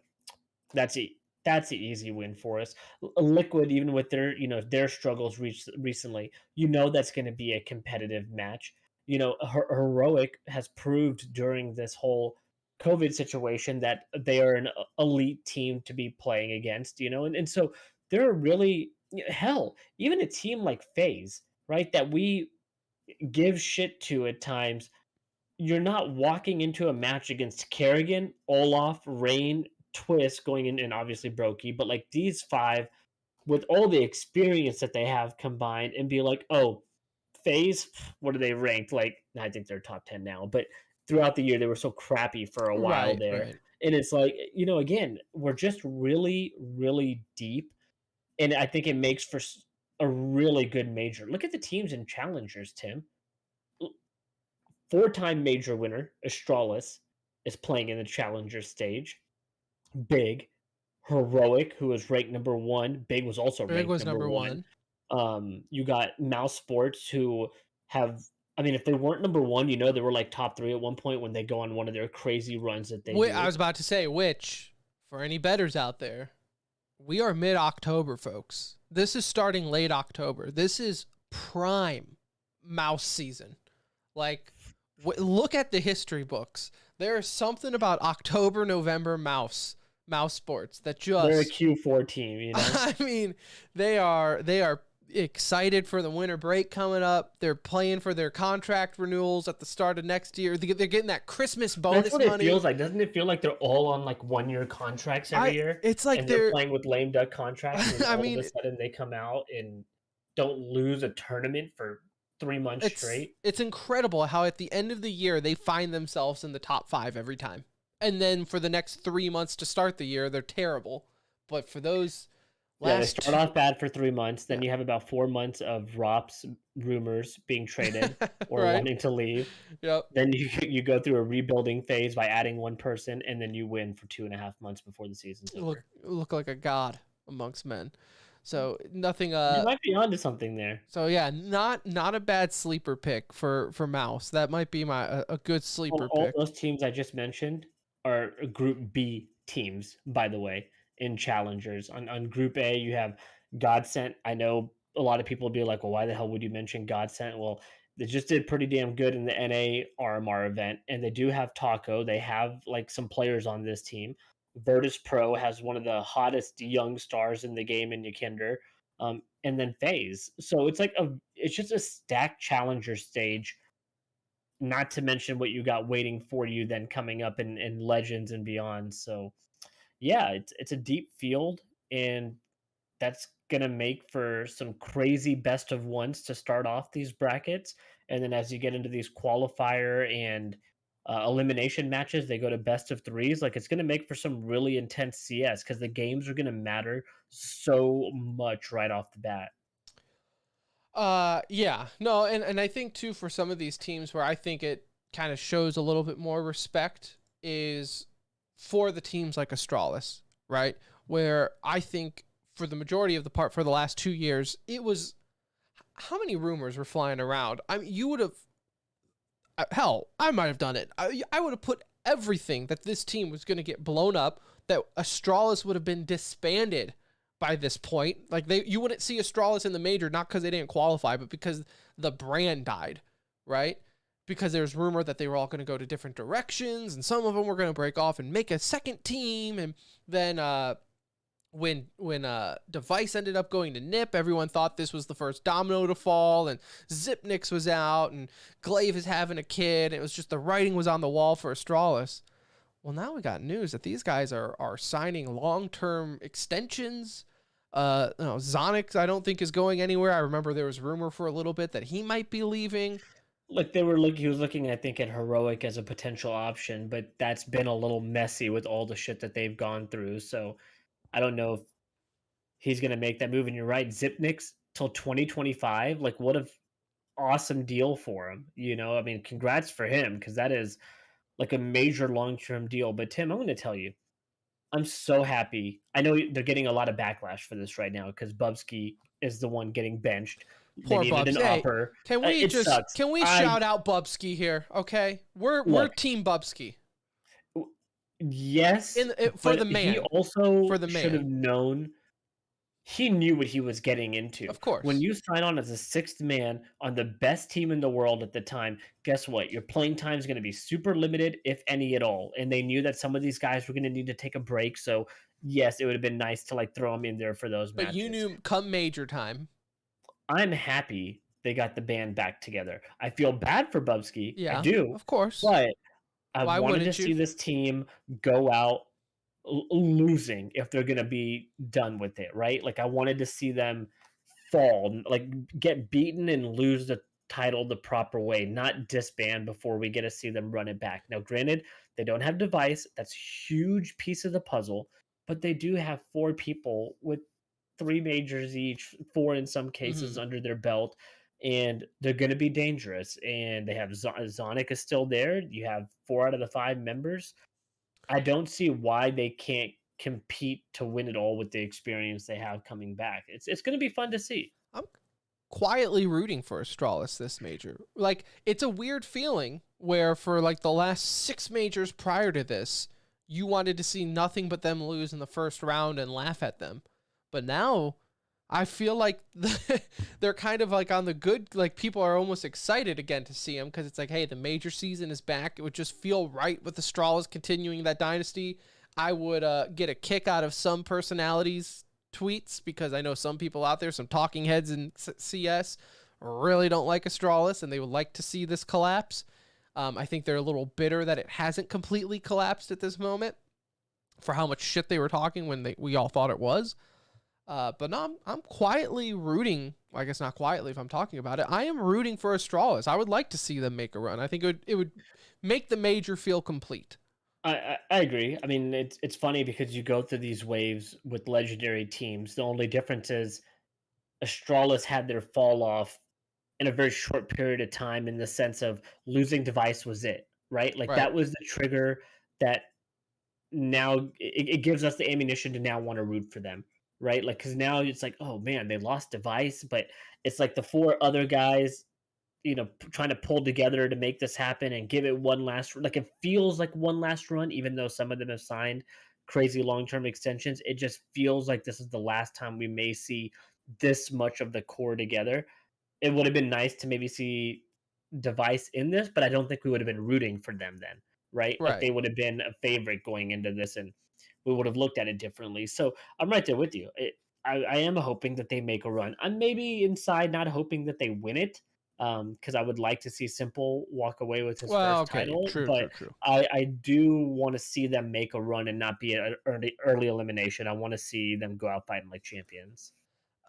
that's it. That's the easy win for us. Liquid, even with their struggles recently, that's going to be a competitive match. Heroic has proved during this whole COVID situation that they are an elite team to be playing against. And so they're really hell. Even a team like FaZe, right, that we give shit to at times, you're not walking into a match against Kerrigan, Olaf, Rain, Twist going in, and obviously Brokey, but like these five with all the experience that they have combined and be like, oh, FaZe, what are they ranked? Like, I think they're top 10 now, but throughout the year they were so crappy for a while Right, there. right. And it's like, again, we're just really, really deep. And I think it makes for a really good major. Look at the teams and challengers, Tim. Four-time major winner, Astralis, is playing in the challenger stage. Big. Heroic, who was ranked number one. Big was also Big ranked was number number one. one. You got Mouse Sports, who have, I mean, if they weren't number one, they were like top three at one point when they go on one of their crazy runs that they do. I was about to say, which, for any bettors out there, we are mid-October, folks. This is starting late October. This is prime mouse season. Like, look at the history books. There is something about October, November mouse sports that just... They're a Q4 team, I mean, they are excited for the winter break coming up. They're playing for their contract renewals at the start of next year. They're getting that Christmas bonus That's what money. It feels like. Doesn't it feel like they're all on like 1-year contracts every year? It's like and they're playing with lame duck contracts, and all of a sudden they come out and don't lose a tournament for 3 months straight. It's incredible how at the end of the year they find themselves in the top 5 every time. And then for the next 3 months to start the year, they're terrible. But for those they start off bad for 3 months. Then you have about 4 months of ROPS rumors being traded or right. wanting to leave. Yep. Then you go through a rebuilding phase by adding one person, and then you win for 2.5 months before the season's over. Look like a god amongst men. So nothing. You might be onto something there. So yeah, not a bad sleeper pick for Mouse. That might be a good sleeper pick. All those teams I just mentioned are Group B teams, by the way, in challengers. On Group A, you have Godsent. I know a lot of people will be like, well, why the hell would you mention Godsent? Well, they just did pretty damn good in the NA RMR event, and they do have Taco. They have like some players on this team. Virtus Pro has one of the hottest young stars in the game in Yikes, and then FaZe. So it's just a stacked challenger stage. Not to mention what you got waiting for you then coming up in Legends and beyond. So yeah, it's a deep field, and that's gonna make for some crazy best of ones to start off these brackets. And then as you get into these qualifier and elimination matches, they go to best of threes. Like, it's gonna make for some really intense CS because the games are gonna matter so much right off the bat. Yeah. No, and I think too for some of these teams where I think it kind of shows a little bit more respect is for the teams like Astralis, right? Where I think for the majority of the part for the last 2 years, it was how many rumors were flying around? I mean, you would have hell, I might have done it. I would have put everything that this team was going to get blown up, that Astralis would have been disbanded by this point. Like you wouldn't see Astralis in the major, not because they didn't qualify, but because the brand died, right? Because there's rumor that they were all going to go to different directions, and some of them were going to break off and make a second team. And then when Device ended up going to NIP, everyone thought this was the first domino to fall, and Zipnix was out, and Glaive is having a kid. It was just the writing was on the wall for Astralis. Well, now we got news that these guys are signing long-term extensions. Zonix, I don't think is going anywhere. I remember there was rumor for a little bit that he might be leaving. Look, he was looking, I think, at Heroic as a potential option, but that's been a little messy with all the shit that they've gone through. So I don't know if he's going to make that move. And you're right, Zipnix till 2025. Like, what an awesome deal for him. I mean, congrats for him, because that is like a major long-term deal. But Tim, I'm going to tell you, I'm so happy. I know they're getting a lot of backlash for this right now because Bubsky is the one getting benched. Poor they needed Bubs. an Hey, upper. can we It just sucks. can we shout out Bubsky here? Okay, we're Team Bubsky. Yes, For but the man. he also For the should have man. known. He knew what he was getting into. Of course. When you sign on as a sixth man on the best team in the world at the time, guess what? Your playing time is going to be super limited, if any at all. And they knew that some of these guys were going to need to take a break. So yes, it would have been nice to like throw him in there for those matches. But you knew come major time. I'm happy they got the band back together. I feel bad for Bubsky. Yeah, I do. of course. But Why I wanted to wouldn't you? see this team go out losing if they're going to be done with it, right? Like I wanted to see them fall, like get beaten and lose the title the proper way, not disband before we get to see them run it back. Now, granted, they don't have Device. That's a huge piece of the puzzle, but they do have 4 people with 3 majors each, 4 in some cases under their belt, and they're going to be dangerous. And they have Zonic is still there. You have 4 out of the 5 members. I don't see why they can't compete to win it all with the experience they have coming back. It's going to be fun to see. I'm quietly rooting for Astralis this major. Like, it's a weird feeling where for like the last 6 majors prior to this, you wanted to see nothing but them lose in the first round and laugh at them. But now I feel like they're kind of like on the good, like people are almost excited again to see them because it's like, hey, the major season is back. It would just feel right with the Astralis continuing that dynasty. I would get a kick out of some personalities' tweets because I know some people out there, some talking heads in CS, really don't like Astralis and they would like to see this collapse. I think they're a little bitter that it hasn't completely collapsed at this moment for how much shit they were talking when we all thought it was. But no, I'm quietly rooting. I guess not quietly if I'm talking about it. I am rooting for Astralis. I would like to see them make a run. I think it would make the major feel complete. I agree. I mean, it's funny because you go through these waves with legendary teams. The only difference is Astralis had their fall off in a very short period of time in the sense of losing Device was it, right? Like that was the trigger that now it gives us the ammunition to now want to root for them, right? Like, because now it's like, oh man, they lost Device, but it's like the 4 other guys, trying to pull together to make this happen and give it one last, like it feels like one last run, even though some of them have signed crazy long-term extensions. It just feels like this is the last time we may see this much of the core together. It would have been nice to maybe see Device in this, but I don't think we would have been rooting for them then, right? Like they would have been a favorite going into this and we would have looked at it differently. So I'm right there with you. I am hoping that they make a run. I'm maybe inside not hoping that they win it, because I would like to see Simple walk away with his first title. True. I do want to see them make a run and not be an early elimination. I want to see them go out fighting like champions.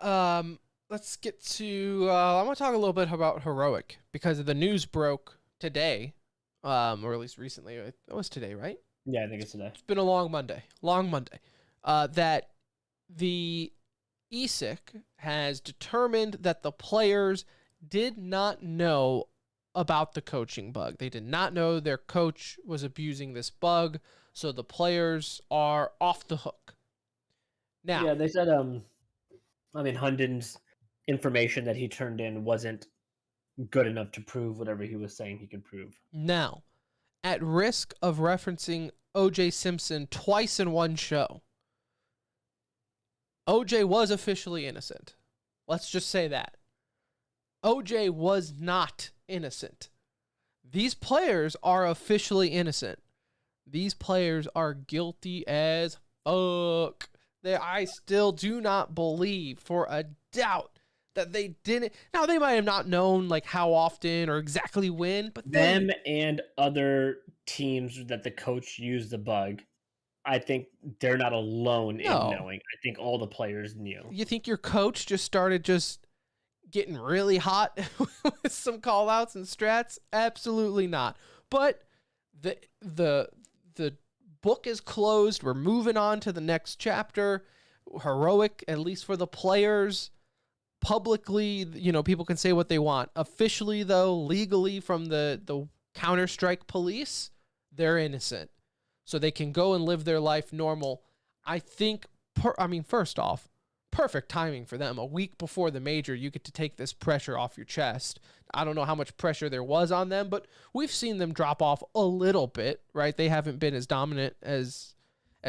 Let's get to. I want to talk a little bit about Heroic because the news broke today, or at least recently. It was today, right? Yeah, I think it's today. It's been a long Monday. That the ESIC has determined that the players did not know about the coaching bug. They did not know their coach was abusing this bug, so the players are off the hook. Now, Yeah, they said Hunden's information that he turned in wasn't good enough to prove whatever he was saying he could prove. now, at risk of referencing O.J. Simpson twice in one show, O.J. was officially innocent. Let's just say that. O.J. was not innocent. These players are officially innocent. These players are guilty as fuck. I still do not believe for a doubt that they didn't. Now, they might have not known like how often or exactly when, but them and other teams that the coach used the bug, I think they're not alone in knowing. I think all the players knew. You think your coach just started just getting really hot with some call outs and strats? Absolutely not. But the book is closed. We're moving on to the next chapter. Heroic, at least for the players. Publicly, people can say what they want. Officially, though, legally from the Counter-Strike police, they're innocent. So they can go and live their life normal. I think, first off, perfect timing for them. A week before the major, you get to take this pressure off your chest. I don't know how much pressure there was on them, but we've seen them drop off a little bit, right? They haven't been as dominant as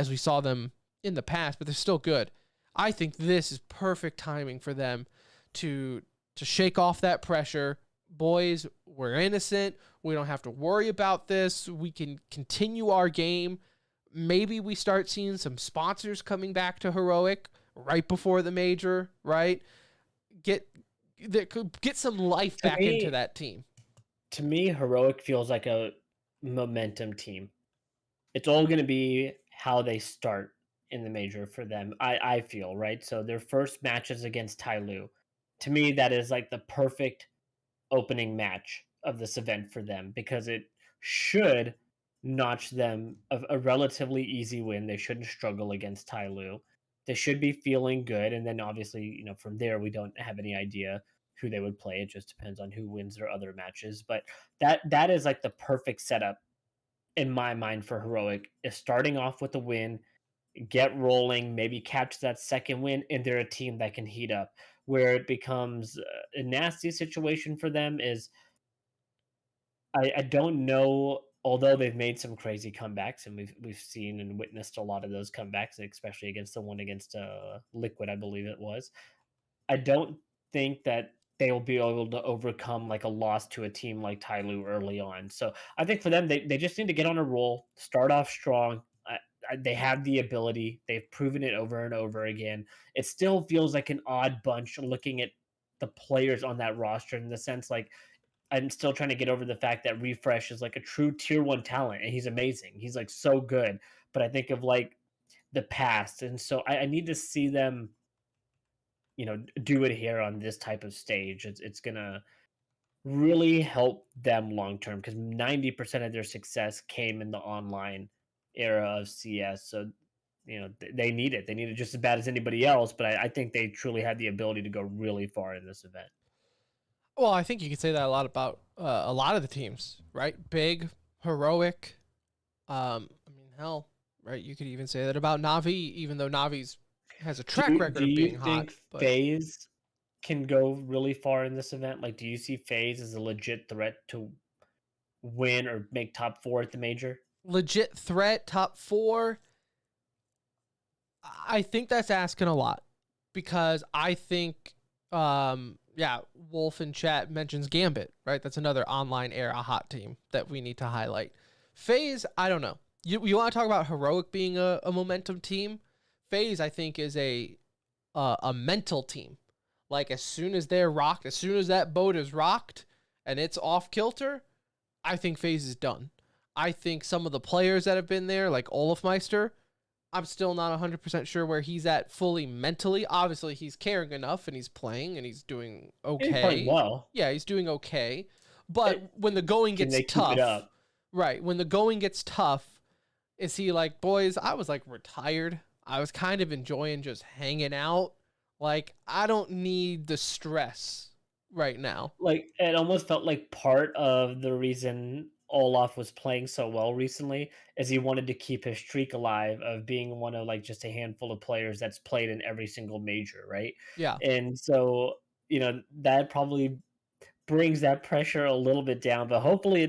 we saw them in the past, but they're still good. I think this is perfect timing for them to shake off that pressure. Boys, we're innocent. We don't have to worry about this. We can continue our game. Maybe we start seeing some sponsors coming back to Heroic right before the major, right? Get some life back into that team. To me, Heroic feels like a momentum team. It's all going to be how they start in the major for them, I feel, right? So their first match is against Tyloo. To me, that is like the perfect opening match of this event for them because it should notch them a relatively easy win. They shouldn't struggle against Tyloo. They should be feeling good. And then obviously, from there, we don't have any idea who they would play. It just depends on who wins their other matches. But that is like the perfect setup in my mind for Heroic, is starting off with a win, get rolling, maybe catch that second win, and they're a team that can heat up. Where it becomes a nasty situation for them is I don't know, although they've made some crazy comebacks, and we've seen and witnessed a lot of those comebacks, especially against the one against Liquid, I believe it was. I don't think that they will be able to overcome like a loss to a team like Tyloo early on. So I think for them, they just need to get on a roll, start off strong. They have the ability. They've proven it over and over again. It still feels like an odd bunch looking at the players on that roster, in the sense like I'm still trying to get over the fact that Refresh is like a true tier 1 talent, and he's amazing. He's like so good. But I think of like the past, and so I need to see them do it here on this type of stage. It's gonna really help them long term, because 90% of their success came in the online era of CS. So they need it. They need it just as bad as anybody else. But I think they truly had the ability to go really far in this event. Well, I think you could say that a lot about a lot of the teams, right? Big, Heroic. Hell, right? You could even say that about Na'Vi, even though Na'Vi's has a track record of being hot. Do you think FaZe can go really far in this event? Like, do you see FaZe as a legit threat to win or make top 4 at the major? Legit threat, top 4? I think that's asking a lot, because I think, Wolf in chat mentions Gambit, right? That's another online era hot team that we need to highlight. FaZe, I don't know. You want to talk about Heroic being a momentum team? FaZe, I think, is a mental team. Like, as soon as they're rocked, as soon as that boat is rocked and it's off kilter, I think FaZe is done. I think some of the players that have been there, like Olafmeister, I'm still not 100% sure where he's at fully mentally. Obviously, he's caring enough, and he's playing, and he's doing okay. He's playing well. Yeah, he's doing okay. But when the going gets tough, right, when the going gets tough, is he like, boys, I was like retired. I was kind of enjoying just hanging out, Like, I don't need the stress right now. Like, it almost felt like part of the reason Olaf was playing so well recently is he wanted to keep his streak alive of being one of, like, just a handful of players that's played in every single major, right? Yeah. And so, that probably brings that pressure a little bit down, but hopefully,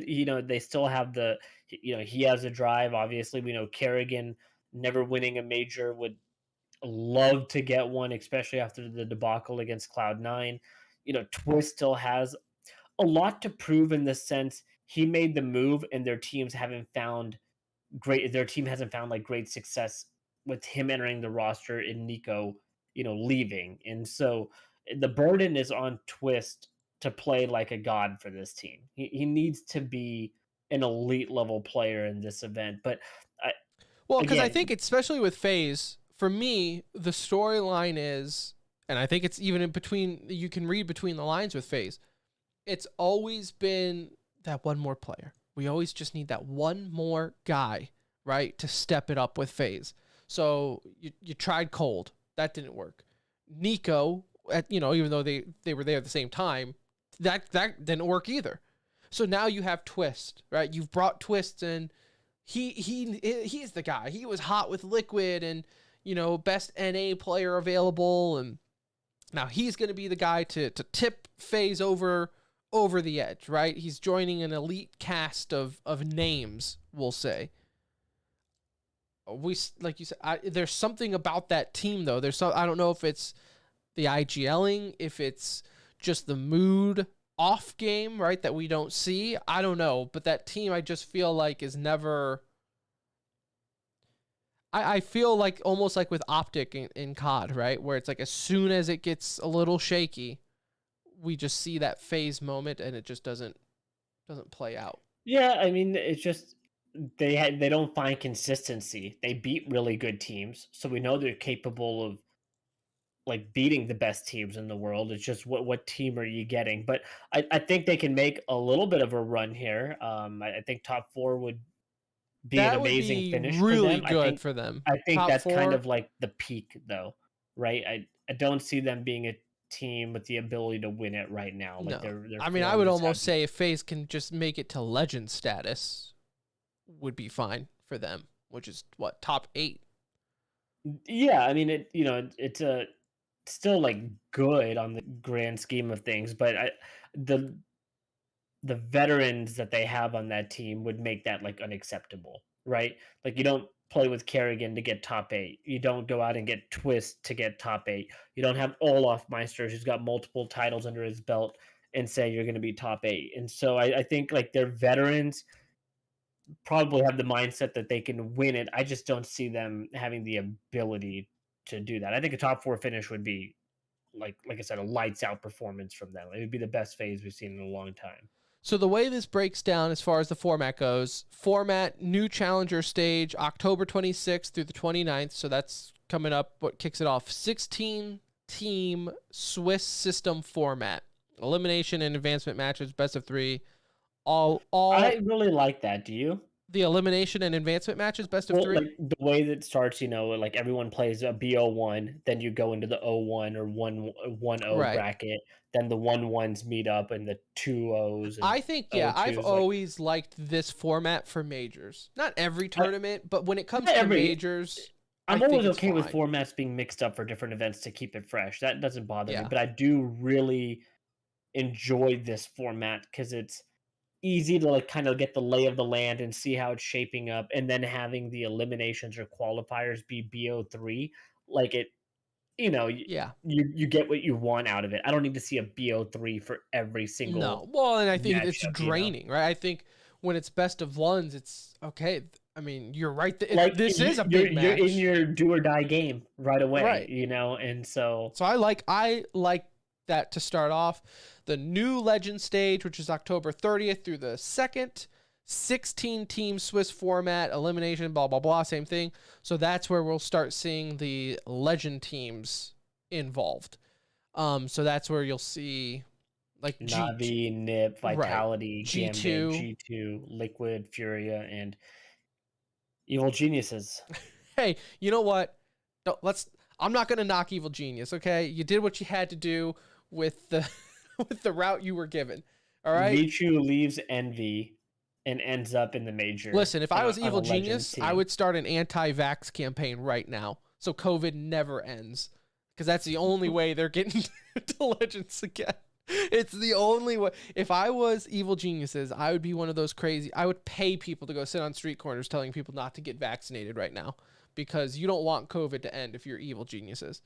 they still have he has a drive. Obviously, we know Kerrigan never winning a major would love to get one, especially after the debacle against Cloud9. Twist still has a lot to prove in the sense he made the move and their team hasn't found like great success with him entering the roster and Nico, leaving. And so the burden is on Twist to play like a god for this team. He needs to be an elite level player in this event. But I, Well, because I again, think, especially with FaZe, for me, the storyline is, and I think it's even in between, you can read between the lines with FaZe, it's always been that one more player. We always just need that one more guy, right, to step it up with FaZe. So you tried Cold. That didn't work. Nico, even though they were there at the same time, that didn't work either. So now you have Twist, right? You've brought Twist in. He's the guy. He was hot with Liquid and, best NA player available. And now he's going to be the guy to tip FaZe over the edge, right? He's joining an elite cast of names, we'll say. Like you said, there's something about that team, though. I don't know if it's the IGLing, if it's just the mood off game, right, that we don't see. I don't know, but that team I just feel like is never. I feel like almost like with Optic in COD, right, where it's like as soon as it gets a little shaky, we just see that FaZe moment and it just doesn't play out. Yeah, I mean, it's just they don't find consistency. They beat really good teams, so we know they're capable of like beating the best teams in the world. It's just what team are you getting? But I think they can make a little bit of a run here. I think top four would be an That would amazing be finish for really them. good for them. I think Top that's kind four. of like the peak though, right? I don't see them being a team with the ability to win it right now. Like No. their I mean, I form would is almost heavy. say if FaZe can just make it to legend status, would be fine for them, which is what, top 8. Yeah, I mean it's a still like good on the grand scheme of things, but the the veterans that they have on that team would make that like unacceptable, right? Like you don't play with Kerrigan to get top 8. You don't go out and get Twist to get top 8. You don't have Olaf Meister who's got multiple titles under his belt and say you're going to be top 8. And so I think like their veterans probably have the mindset that they can win it. I just don't see them having the ability to do that. I think a top 4 finish would be like I said, a lights out performance from them. It would be the best phase we've seen in a long time. So the way this breaks down as far as the format goes, new challenger stage, October 26th through the 29th. So that's coming up. What kicks it off? 16-team Swiss system format. Elimination and advancement matches, best of 3. All I really like that. Do you? the elimination and advancement matches, best of 3? Like the way that starts, like everyone plays a BO1, then you go into the O1 or 1-0 Right. bracket, then the 1-1s meet up and the 2-0s. And I think, yeah, I've O2s, always liked this format for majors. Not every tournament, but when it comes not to every- majors, I'm I think always it's okay with fine. formats being mixed up for different events to keep it fresh. That doesn't bother me, Yeah. but I do really enjoy this format because it's easy to like kind of get the lay of the land and see how it's shaping up, and then having the eliminations or qualifiers be BO3, like it, Yeah. you get what you want out of it. I don't need to see a BO3 for every single. No. Well, and I think it's matchup, draining, right? I think when it's best of ones, it's okay. I mean, you're right. Like This is a you're big match. in your do or die game right away, Right. and so So I like that to start off. The new legend stage, which is October 30th through the 2nd, 16-team Swiss format, elimination, blah, blah, blah, same thing. So that's where we'll start seeing the legend teams involved. So that's where you'll see like Navi, Nip, Vitality, G2. Gambit, G2, Liquid, Furia, and Evil Geniuses. Hey, you know what? I'm not gonna knock Evil Genius. Okay, you did what you had to do with the with the route you were given. All right. Michu leaves Envy and ends up in the major. Listen, if I was on a Evil Legends Genius, I team. would start an anti-vax campaign right now, so COVID never ends, because that's the only way they're getting to Legends again. It's the only way. If I was Evil Geniuses, I would be one of those crazy. I would pay people to go sit on street corners telling people not to get vaccinated right now, because you don't want COVID to end if you're Evil Geniuses.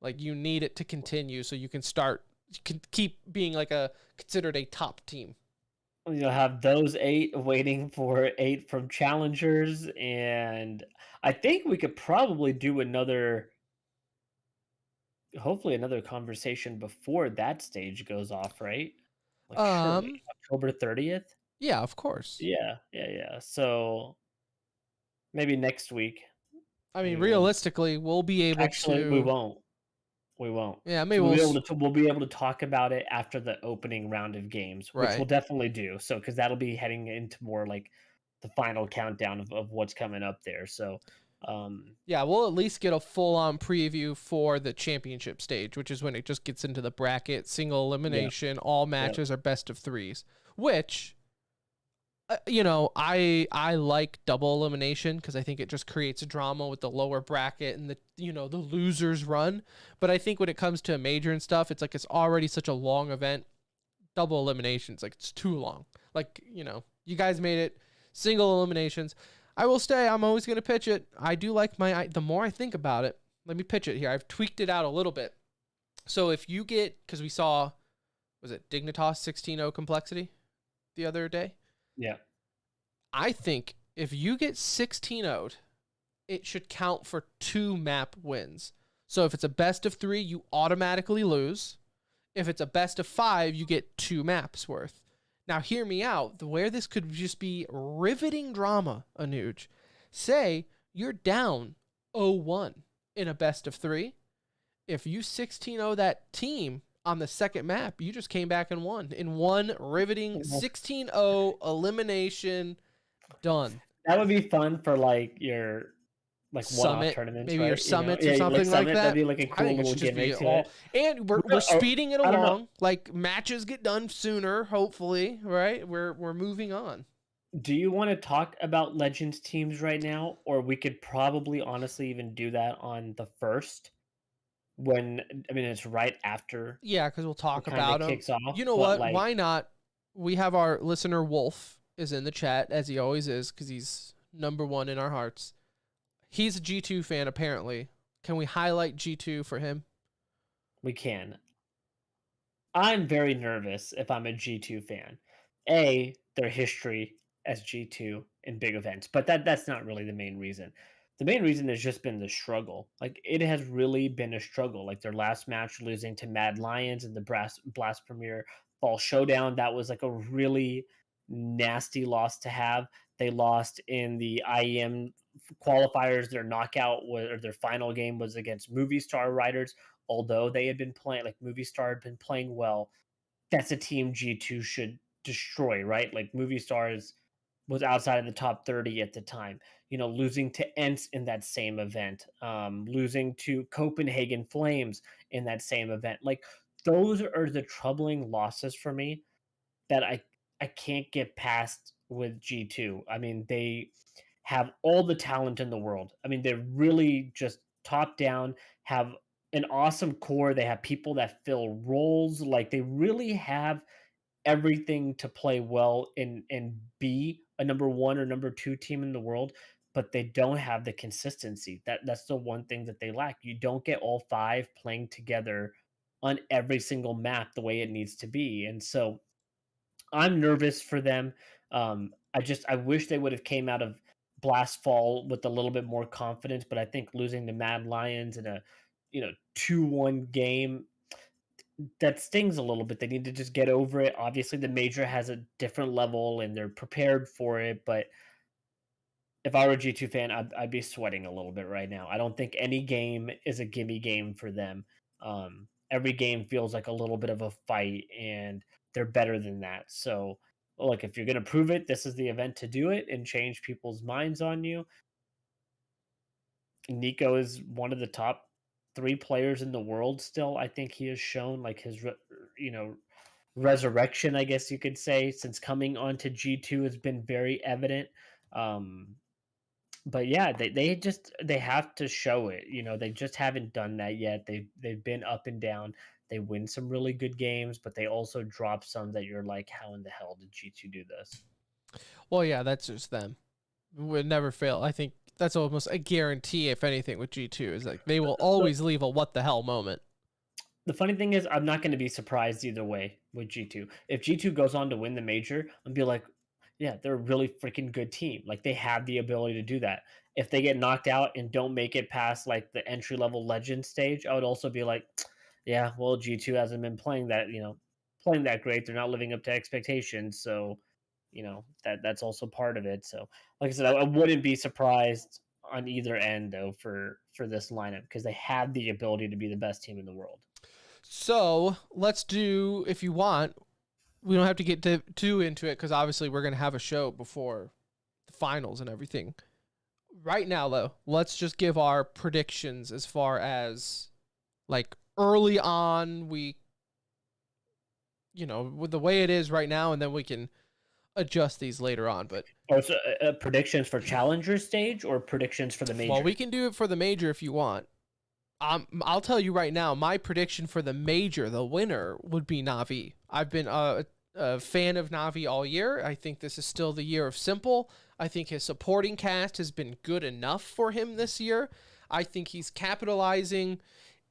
Like, you need it to continue so you can keep being like considered a top team. You'll have those 8 waiting for 8 from challengers, and I think we could probably do hopefully another conversation before that stage goes off, right? Like, surely October 30th? Yeah, of course. Yeah. So maybe next week. I mean, We will. realistically, we'll be able Actually, to. we won't. We won't. Yeah, maybe So we'll. we'll be able to talk about it after the opening round of games, which we'll Right. definitely do. So because that'll be heading into more like the final countdown of what's coming up there. So Yeah, we'll at least get a full-on preview for the championship stage, which is when it just gets into the bracket, single elimination, all matches are best of 3s, which I like double elimination because I think it just creates drama with the lower bracket and the losers run. But I think when it comes to a major and stuff, it's already such a long event. Double eliminations, like, it's too long. Like, you guys made it single eliminations. I will stay. I'm always going to pitch it. I do like the more I think about it, let me pitch it here. I've tweaked it out a little bit. So if you get, because we saw, was it Dignitas 16-0 complexity the other day? Yeah. I think if you get 16-0'd, it should count for 2 map wins. So if it's a best of 3, you automatically lose. If it's a best of 5, you get 2 maps worth. Now, hear me out. Where this could just be riveting drama, Anuj. Say you're down 0-1 in a best of 3. If you 16-0 that team on the second map, you just came back and won in one riveting 16-0 elimination. Done. That would be fun for like your one-off Summit, tournaments, maybe right? your summits Yeah, or something like Summit, that. that'd be like a I cool think it little should just be gimmick to all, it. and we're speeding it I don't know. along. Like, matches get done sooner, hopefully, right? We're moving on. Do you want to talk about Legends teams right now, or we could probably honestly even do that on the first it's right after Yeah, because we'll talk it kind of about them. kicks off. You know but what? like, Why not? We have our listener Wolf is in the chat, as he always is, because he's number 1 in our hearts. He's a G2 fan, apparently. Can we highlight G2 for him? we can. I'm very nervous if I'm a G2 fan. Their history as G2 in big events, but that's not really the main reason. The main reason has just been the struggle. Like, it has really been a struggle. Like, their last match losing to Mad Lions in the Blast Premier Fall Showdown, that was like a really nasty loss to have. They lost in the IEM qualifiers. Their their final game was against Movie Star Riders. Although they had been playing, like, Movie Star had been playing well, that's a team G2 should destroy, right? Like, Movie Stars was outside of the top 30 at the time. Losing to Ents in that same event, losing to Copenhagen Flames in that same event. Like, those are the troubling losses for me that I can't get past with G2. I mean, they have all the talent in the world. I mean, they're really just top down, have an awesome core. They have people that fill roles. Like, they really have everything to play well and be a number 1 or number 2 team in the world, but they don't have the consistency. That's the one thing that they lack. You don't get all 5 playing together on every single map the way it needs to be. And so I'm nervous for them. I wish they would have came out of Blast Fall with a little bit more confidence, but I think losing to Mad Lions in a 2-1 game, that stings a little bit. They need to just get over it. Obviously, the major has a different level and they're prepared for it, but if I were a G2 fan, I'd be sweating a little bit right now. I don't think any game is a gimme game for them. Every game feels like a little bit of a fight, and they're better than that. So, look, if you're going to prove it, this is the event to do it and change people's minds on you. Nico is one of the top 3 players in the world still. I think he has shown like his you know, resurrection, I guess you could say, since coming onto G2 has been very evident. Um, but yeah, they have to show it. You know, they just haven't done that yet. They've been up and down. They win some really good games, but they also drop some that you're like, how in the hell did G2 do this? Well, yeah, that's just them. Would never fail. I think that's almost a guarantee, if anything, with G2 is like they will always leave a what the hell moment. The funny thing is, I'm not going to be surprised either way with G2. If G2 goes on to win the major, I'll be like, yeah, they're a really freaking good team. Like they have the ability to do that. If they get knocked out and don't make it past like the entry level legend stage, I would also be like, yeah, well, G2 hasn't been playing that, playing that great. They're not living up to expectations. So, that's also part of it. So, like I said, I wouldn't be surprised on either end though for this lineup because they have the ability to be the best team in the world. So let's do, if you want, we don't have to get too into it because obviously we're going to have a show before the finals and everything. Right now, though, let's just give our predictions as far as like early on, with the way it is right now, and then we can adjust these later on. But So, predictions for challenger stage or predictions for the major? well, we can do it for the major if you want. I'll tell you right now, my prediction for the major, the winner, would be Na'Vi. I've been a fan of Na'Vi all year. I think this is still the year of Simple. I think his supporting cast has been good enough for him this year. I think he's capitalizing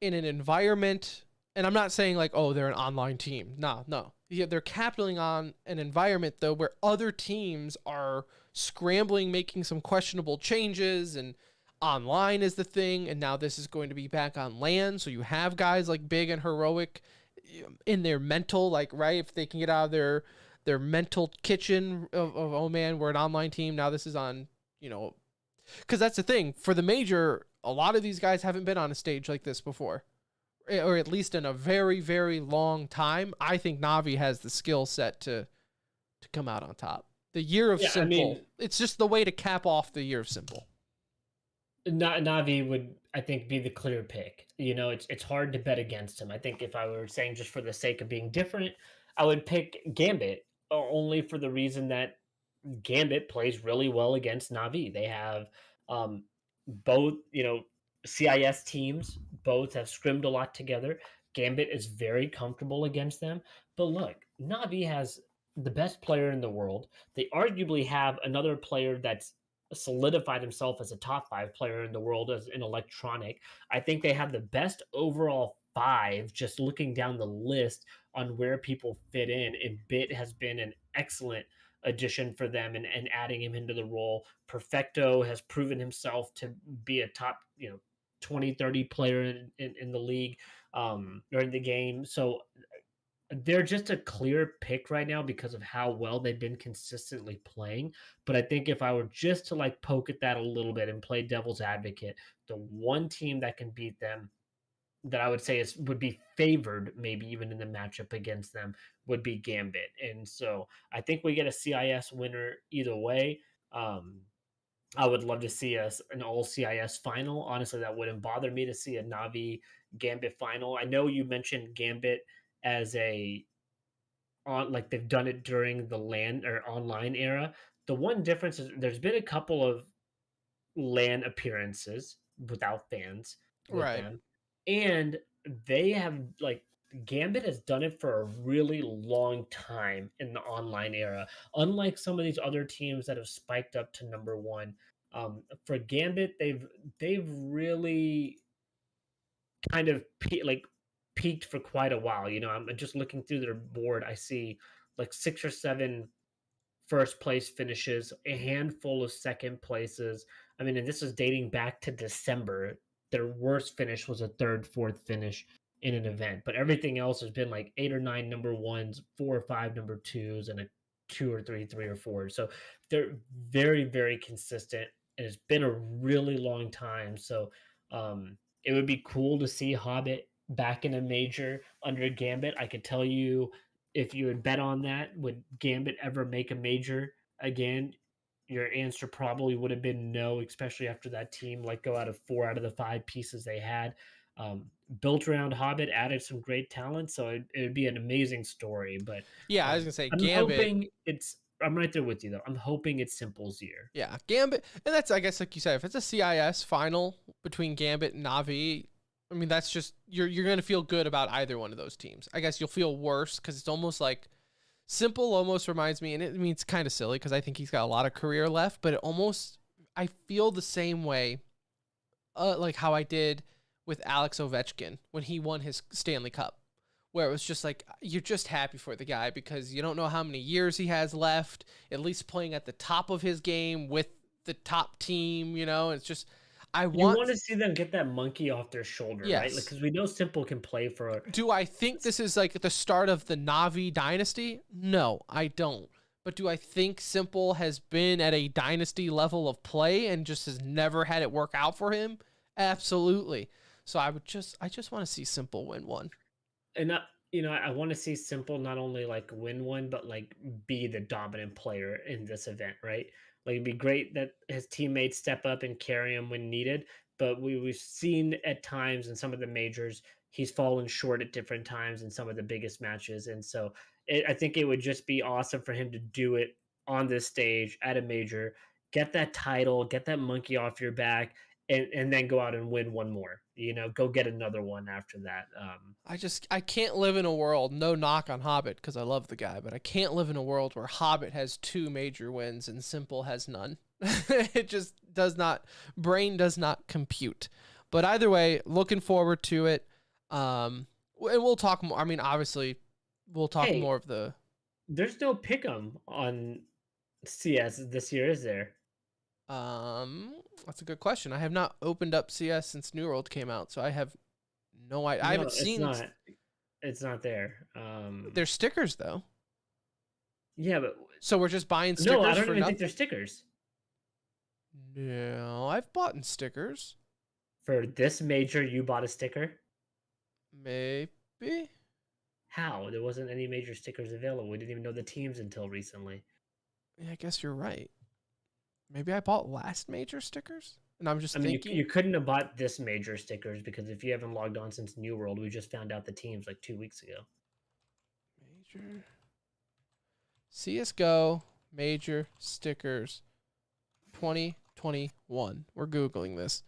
in an environment, and I'm not saying like, oh, they're an online team. No. Yeah, they're capitalizing on an environment, though, where other teams are scrambling, making some questionable changes, and online is the thing, and now this is going to be back on LAN, so you have guys like Big and Heroic in their mental, like, right, if they can get out of their mental kitchen of oh man, we're an online team, now this is on, because that's the thing, for the major, a lot of these guys haven't been on a stage like this before, or at least in a very, very long time. I think Na'Vi has the skill set to come out on top. The year of Simple, it's just the way to cap off the year of Simple. Navi would, I think, be the clear pick. It's hard to bet against him. I think if I were saying just for the sake of being different, I would pick Gambit only for the reason that Gambit plays really well against Navi. They have both, CIS teams, both have scrimmed a lot together. Gambit is very comfortable against them. But look, Navi has the best player in the world. They arguably have another player that's solidified himself as a top 5 player in the world as an electronic. I think they have the best overall 5 just looking down the list on where people fit in. And Bit has been an excellent addition for them and adding him into the role. Perfecto has proven himself to be a top, 20, 30 player in the league or in the game. So they're just a clear pick right now because of how well they've been consistently playing. But I think if I were just to like poke at that a little bit and play devil's advocate, the one team that can beat them that I would say would be favored, maybe even in the matchup against them, would be Gambit. And so I think we get a CIS winner either way. I would love to see us an all CIS final. Honestly, that wouldn't bother me to see a Navi Gambit final. I know you mentioned Gambit as like they've done it during the LAN or online era. The one difference is there's been a couple of LAN appearances without fans with Right. them, and they have like Gambit has done it for a really long time in the online era. Unlike some of these other teams that have spiked up to number one, for Gambit, they've really kind of peaked for quite a while. I'm just looking through their board. I see like 6 or 7 first place finishes, a handful of second places. I mean, and this is dating back to December. Their worst finish was a third, fourth finish in an event, but everything else has been like 8 or 9 number ones, 4 or 5 number twos, and a 2 or 3, 3 or 4. So they're very, very consistent, and it's been a really long time. So it would be cool to see Hobbit back in a major under Gambit. I could tell you, if you had bet on that, would Gambit ever make a major again? Your answer probably would have been no, especially after that team let go out of 4 out of the 5 pieces they had. built around Hobbit, added some great talent, so it'd be an amazing story. But Yeah, I was gonna say I'm Gambit. hoping it's. I'm right there with you though. I'm hoping it's Simple's year. Yeah, Gambit, and that's, I guess, like you said, if it's a CIS final between Gambit and Navi, I mean, that's just you're gonna feel good about either one of those teams. I guess you'll feel worse because it's almost like Simple almost reminds me, and I mean, it's kind of silly because I think he's got a lot of career left, but I feel the same way, like how I did with Alex Ovechkin when he won his Stanley Cup, where it was just like you're just happy for the guy because you don't know how many years he has left, at least playing at the top of his game with the top team, it's just You want to see them get that monkey off their shoulder, right? Like, Yes. because we know Simple can play for. Do I think this is like the start of the Navi dynasty? No, I don't. But do I think Simple has been at a dynasty level of play and just has never had it work out for him? Absolutely. So I just want to see Simple win one. And I want to see Simple not only like win one, but like be the dominant player in this event, right? Like it'd be great that his teammates step up and carry him when needed. But we've seen at times in some of the majors, he's fallen short at different times in some of the biggest matches. And so I think it would just be awesome for him to do it on this stage at a major, get that title, get that monkey off your back, and then go out and win one more. Go get another one after that. I can't live in a world, no knock on Hobbit because I love the guy, but I can't live in a world where Hobbit has 2 major wins and Simple has none. It just brain does not compute. But either way, looking forward to it. And we'll talk more. I mean, obviously, we'll talk Hey, more of the. There's no pick'em on CS this year, is there? That's a good question. I have not opened up CS since New World came out, so I have no idea. I No, haven't seen. It's not there. There's stickers though, Yeah, but so we're just buying stickers no, I don't for even nothing. think there's stickers No, I've bought stickers. for this major. You bought a sticker? Maybe. How? There wasn't any major stickers available. We didn't even know the teams until recently. Yeah, I guess you're right. Maybe I bought last major stickers, and I'm just I mean, thinking. you couldn't have bought this major stickers because if you haven't logged on since New World, we just found out the teams like 2 weeks ago. Major CSGO major stickers 2021. We're Googling this.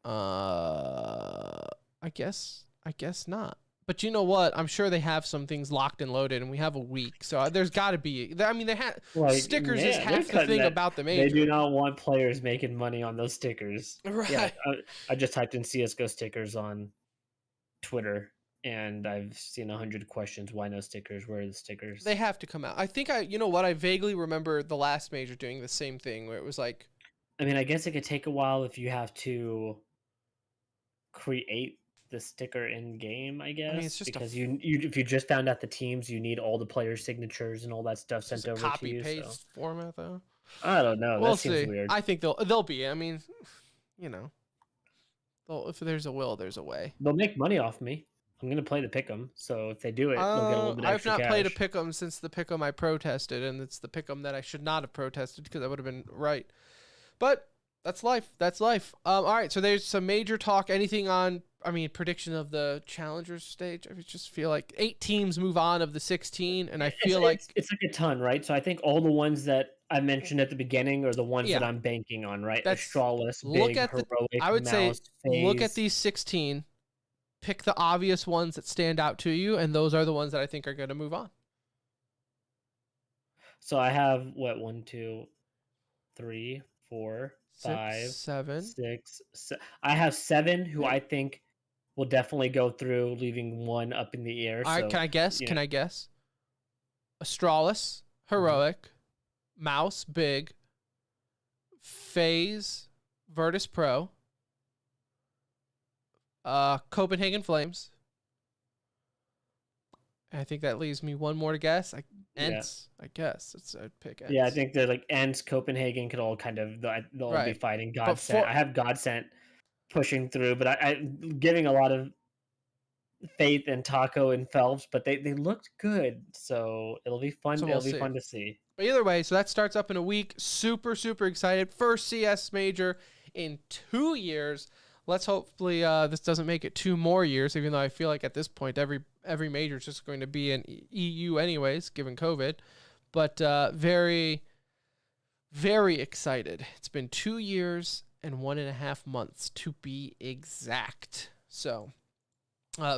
I guess not. But you know what? I'm sure they have some things locked and loaded, and we have a week, so there's got to be. I mean, they have stickers is half the thing about the major. They do not want players making money on those stickers. Right. Yeah, I just typed in CS:GO stickers on Twitter, and I've seen 100 questions. Why no stickers? Where are the stickers? They have to come out. I think you know what? I vaguely remember the last major doing the same thing, where it was like. I mean, I guess it could take a while if you have to create the sticker in game. I guess it's just because if you just found out the teams, you need all the players' signatures and all that stuff sent over to you. Copy paste format though. I don't know. We'll That seems see. weird. I think they'll be. I mean, if there's a will, there's a way. They'll make money off me. I'm gonna play the pick'em, so if they do it, they'll get a little bit extra I've not played a cash. pick'em since the pick'em I protested, and it's the pick'em that I should not have protested because I would have been right. But that's life. That's life. All right. So there's some major talk. Anything on? I mean, prediction of the challengers stage. I just feel like 8 teams move on of the 16, and I feel like it's like a ton, right? So I think all the ones that I mentioned at the beginning are the ones that I'm banking on, right? That's Astralis, look Big, at Heroic, I would say Mouse, look at FaZe. these 16, pick the obvious ones that stand out to you, and those are the ones that I think are going to move on. So I have what 1, 2, 3, 4, 5, 7. 6. I have 7 who I think will definitely go through, leaving 1 up in the air. All right, so, can I guess? Can I guess? Astralis, Heroic, Mouse, Big, FaZe, Virtus Pro, Copenhagen Flames. I think that leaves me one more to guess. Ents, I guess. I'd pick Ents. Yeah, I think they're like Ents, Copenhagen could all kind of they'll all be fighting Godsent. I have Godsent pushing through, but I'm giving a lot of faith in Taco and Phelps, but they looked good, so it'll be fun. So it'll be fun to see. But either way, so that starts up in a week. Super excited. First CS major in 2 years. let's hopefully this doesn't make it 2 more years, even though I feel like at this point every major is just going to be in EU anyways, given COVID. But very, very excited. It's been 2 years and 1.5 months to be exact. So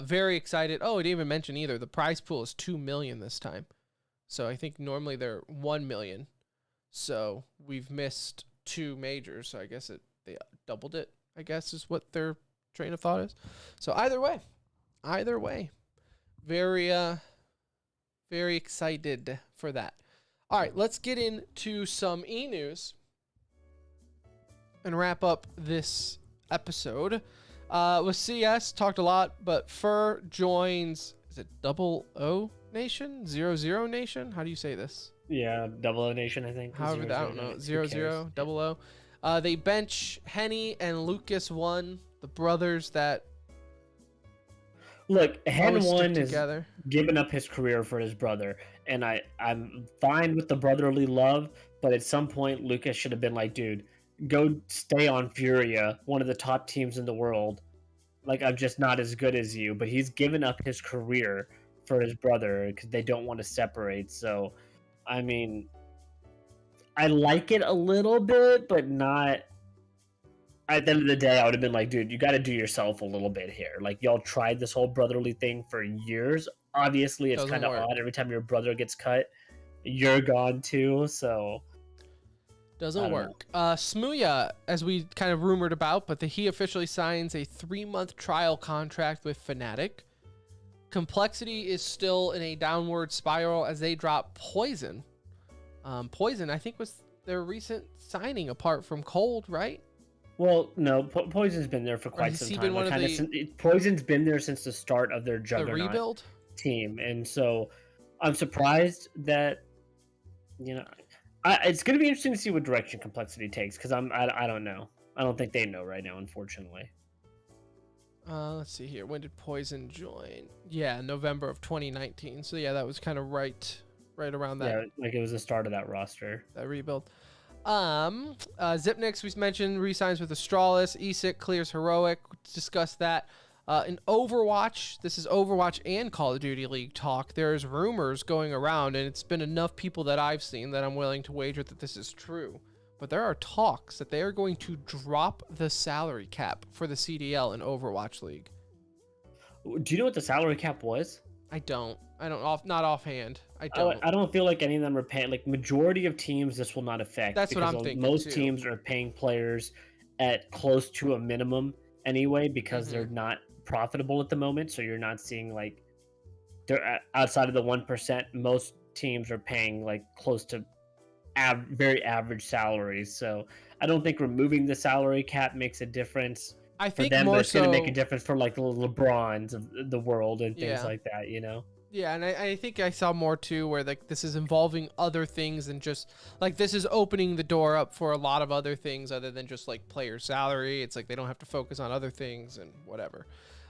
very excited. Oh, I didn't even mention either. The prize pool is 2 million this time. So I think normally they're 1 million. So we've missed 2 majors. So I guess they doubled it, I guess is what their train of thought is. So either way, very, very excited for that. All right, let's get into some e-news and wrap up this episode. With CS, talked a lot, but Fur joins, is it Double O Nation? 00 Nation? How do you say this? Yeah, Double O Nation, I think. However, I don't know. 00, Double O. They bench Henny and Lucas One, the brothers that Look, Hen One is together. giving up his career for his brother, and I'm fine with the brotherly love, but at some point, Lucas should have been like, dude, go stay on Furia, one of the top teams in the world. Like, I'm just not as good as you, but he's given up his career for his brother because they don't want to separate. So, I mean, I like it a little bit, but not. At the end of the day, I would have been like, dude, you got to do yourself a little bit here. Like, y'all tried this whole brotherly thing for years. Obviously, it's kind of odd. Every time your brother gets cut, you're gone too. So, doesn't work. Smooya, as we kind of rumored about, but he officially signs a 3-month trial contract with Fnatic. Complexity is still in a downward spiral as they drop Poison. Poison, I think, was their recent signing apart from Cold, right? Well, no, Poison's been there for quite some time. Poison's been there since the start of their Juggernaut rebuild team, and so I'm surprised that, you know, it's going to be interesting to see what direction Complexity takes, because I don't know. I don't think they know right now, unfortunately. Let's see here. When did Poison join? Yeah, November of 2019. So yeah, that was kind of right around that. Yeah, like it was the start of that roster. That rebuild. Zipnix, we mentioned, resigns with Astralis. ESIC clears Heroic. Discuss that. In Overwatch, this is Overwatch and Call of Duty League talk. There's rumors going around, and it's been enough people that I've seen that I'm willing to wager that this is true. But there are talks that they are going to drop the salary cap for the CDL in Overwatch League. Do you know what the salary cap was? I don't. Not offhand. I don't feel like any of them are paying. Like, majority of teams, this will not affect. That's what I'm thinking. Most teams are paying players at close to a minimum anyway, because they're not profitable at the moment. So you're not seeing, like, they're outside of the 1%. Most teams are paying like close to very average salaries. So I don't think removing the salary cap makes a difference. I think for them, more but it's so going to make a difference for like the LeBrons of the world and things like that, you know? Yeah, and I think I saw more too where like this is involving other things than just like this is opening the door up for a lot of other things other than just like player salary. It's like they don't have to focus on other things and whatever.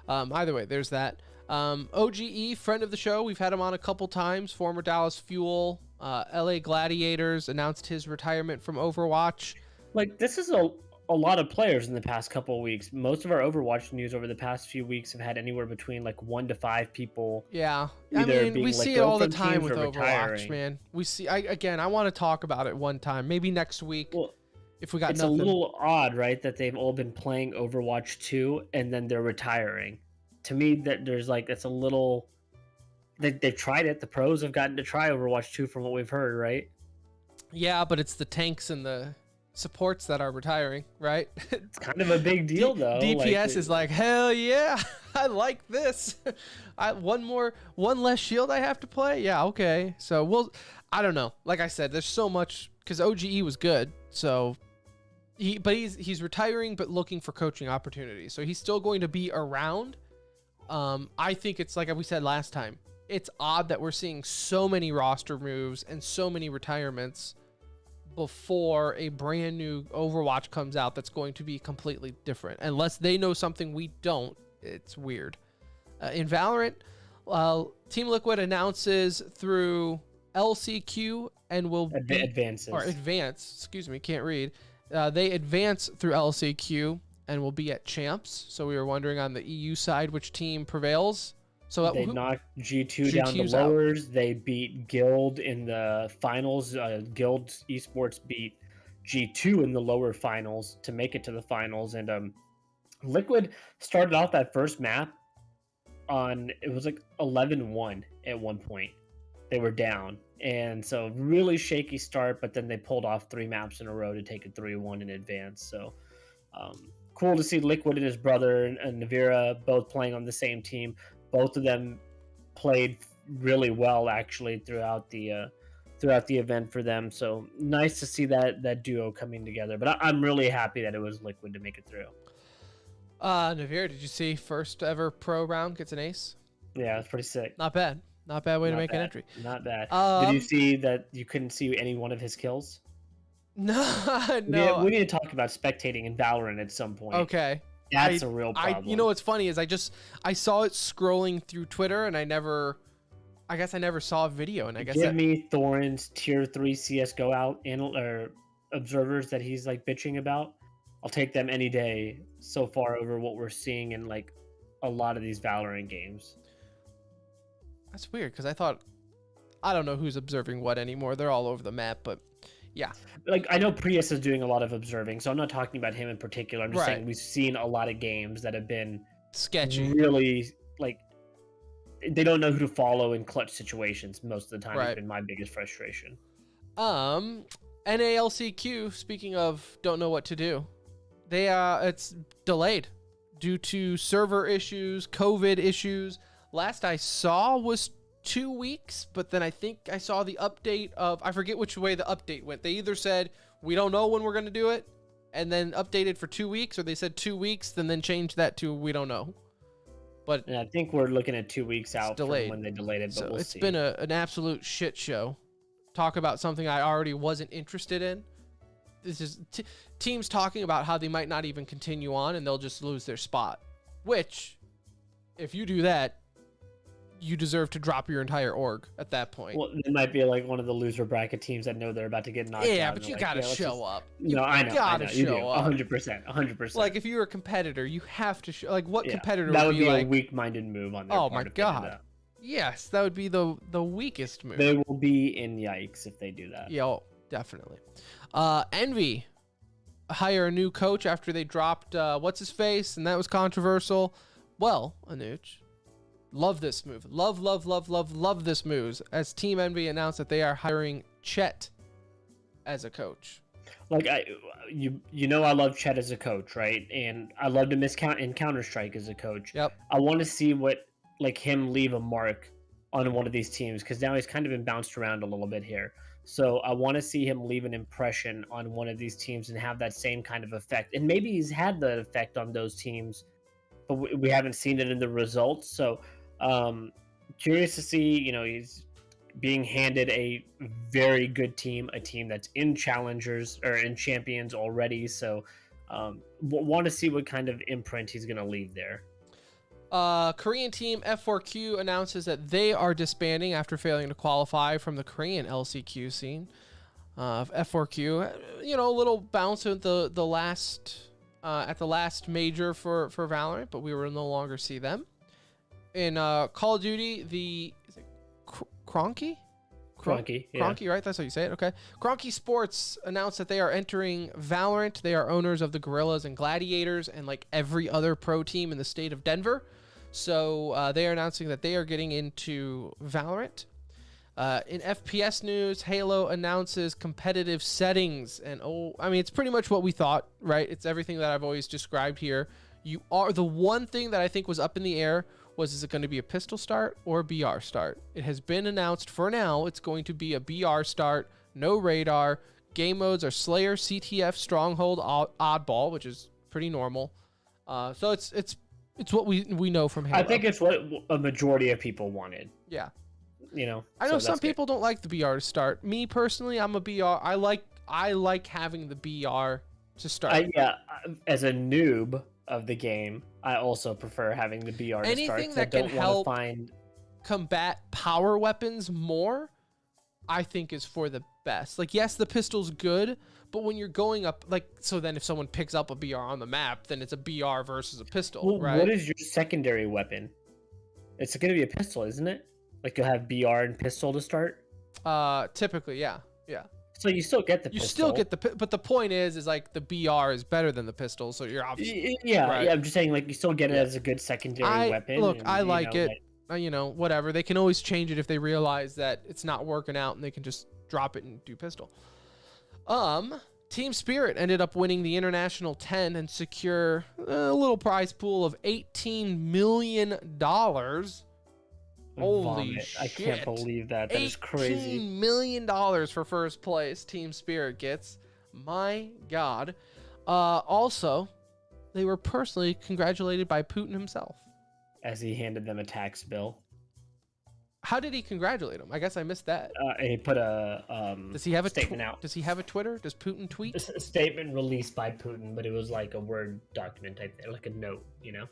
Either way, there's that. OGE, friend of the show, we've had him on a couple times. Former Dallas Fuel, LA Gladiators announced his retirement from Overwatch. Like, this is a lot of players in the past couple of weeks. Most of our Overwatch news over the past few weeks have had anywhere between like 1 to 5 people. Yeah, I mean, we see it all the time with Overwatch, retiring. man. We see. I want to talk about it one time, maybe next week. Well, if we got it's nothing. a little odd, right, that they've all been playing Overwatch 2 and then they're retiring. To me, that there's like it's a little. They've tried it. The pros have gotten to try Overwatch 2 from what we've heard, right? Yeah, but it's the tanks and the supports that are retiring, right? It's kind of a big deal, though. DPS is like, hell yeah, I like this. One less shield I have to play. Yeah, okay. So I don't know. Like I said, there's so much because OGE was good. So he's retiring, but looking for coaching opportunities. So he's still going to be around. I think it's like we said last time. It's odd that we're seeing so many roster moves and so many retirements before a brand new Overwatch comes out that's going to be completely different. Unless they know something we don't, it's weird. In Valorant, Team Liquid announces through LCQ and will advance, excuse me, they advance through LCQ and will be at champs. So we were wondering on the EU side which team prevails. So They knocked G2 down to lowers. They beat Guild in the finals. Guild Esports beat G2 in the lower finals to make it to the finals. And Liquid started off that first map on, it was like 11-1 at one point. They were down. And so really shaky start, but then they pulled off 3 maps in a row to take a 3-1 in advance. So cool to see Liquid and his brother and Navira both playing on the same team. Both of them played really well actually throughout the event for them. So nice to see that duo coming together. But I'm really happy that it was Liquid to make it through. Navir, did you see first ever pro round gets an ace? Yeah, it's pretty sick. Not bad. Not bad way to make an entry. Not bad. Did you see that you couldn't see any one of his kills? No, no. We need to talk about spectating in Valorant at some point. Okay. That's a real problem. You know what's funny is I saw it scrolling through Twitter and I guess I never saw a video, and I guess give me Thorin's tier 3 CSGO or observers that he's like bitching about. I'll take them any day so far over what we're seeing in like a lot of these Valorant games. That's weird because I don't know who's observing what anymore. They're all over the map, but yeah. Like I know Prius is doing a lot of observing, so I'm not talking about him in particular. I'm just saying we've seen a lot of games that have been sketchy. Really like they don't know who to follow in clutch situations most of the time. Right. Has been my biggest frustration. NALCQ, speaking of don't know what to do, it's delayed due to server issues, COVID issues. Last I saw was 2 weeks, but then I think I saw the update of, I forget which way the update went. They either said we don't know when we're going to do it and then updated for 2 weeks, or they said 2 weeks and then changed that to we don't know. But and I think we're looking at 2 weeks out from when they delayed it, but so we'll it's see. been an absolute shit show. Talk about something I already wasn't interested in. This is teams talking about how they might not even continue on and they'll just lose their spot, which if you do that, you deserve to drop your entire org at that point. Well, it might be like one of the loser bracket teams that know they're about to get knocked out. Yeah, but you gotta show up. No, I know. Gotta show up. 100%. Like if you're a competitor, you have to show. Like what competitor that would be like a weak-minded move on their part? Oh my god. Yes, that would be the weakest move. They will be in Yikes if they do that. Yeah, oh, definitely. Envy hire a new coach after they dropped what's his face, and that was controversial. Well, Anuj, love this move. Love this move. As Team Envy announced that they are hiring Chet as a coach. Like you know I love Chet as a coach, right? And I loved him in Counter-Strike as a coach. Yep. I want to see what like him leave a mark on one of these teams because now he's kind of been bounced around a little bit here. So I want to see him leave an impression on one of these teams and have that same kind of effect. And maybe he's had that effect on those teams, but we haven't seen it in the results. So curious to see, he's being handed a very good team, a team that's in challengers or in champions already. So want to see what kind of imprint he's going to leave there. Korean team F4Q announces that they are disbanding after failing to qualify from the Korean LCQ scene. F4Q, a little bounce at the last major for Valorant, but we will no longer see them. In Call of Duty, is it Cronky? Cronky, yeah. Cronky, right? That's how you say it. Okay. Cronky Sports announced that they are entering Valorant. They are owners of the Gorillas and Gladiators and like every other pro team in the state of Denver. So they are announcing that they are getting into Valorant. In FPS news, Halo announces competitive settings. And it's pretty much what we thought, right? It's everything that I've always described here. The one thing that I think was up in the air was, is it going to be a pistol start or a BR start? It has been announced for now it's going to be a BR start, no radar. Game modes are Slayer, CTF, Stronghold, Oddball, which is pretty normal. So it's what we know from Halo. I think it's what a majority of people wanted. Yeah. I know some people don't like the BR to start. Me personally, I'm a BR. I like having the BR to start. As a noob of the game, I also prefer having the BR to start. Anything that can help combat power weapons more, I think is for the best. Like, yes, the pistol's good, but when you're going up, like, so then if someone picks up a BR on the map, then it's a BR versus a pistol, Well, right? what is your secondary weapon? It's going to be a pistol, isn't it? Like you'll have BR and pistol to start. Typically, yeah. So you still get the You pistol. still get but the point is like the BR is better than the pistol, so you're obviously Yeah, right. yeah. I'm just saying, like, you still get it as a good secondary weapon. Look, and, I you like know, it. You know, whatever. They can always change it if they realize that it's not working out, and they can just drop it and do pistol. Team Spirit ended up winning the International 10 and secure a little prize pool of $18 million. Holy shit. I can't believe that. That is crazy. $18 million for first place. Team Spirit gets. My God. Also, they were personally congratulated by Putin himself. As he handed them a tax bill. How did he congratulate him? I guess I missed that. He put a Does he have a statement out. Does he have a Twitter? Does Putin tweet? A statement released by Putin, but it was like a Word document type thing, like a note, you know?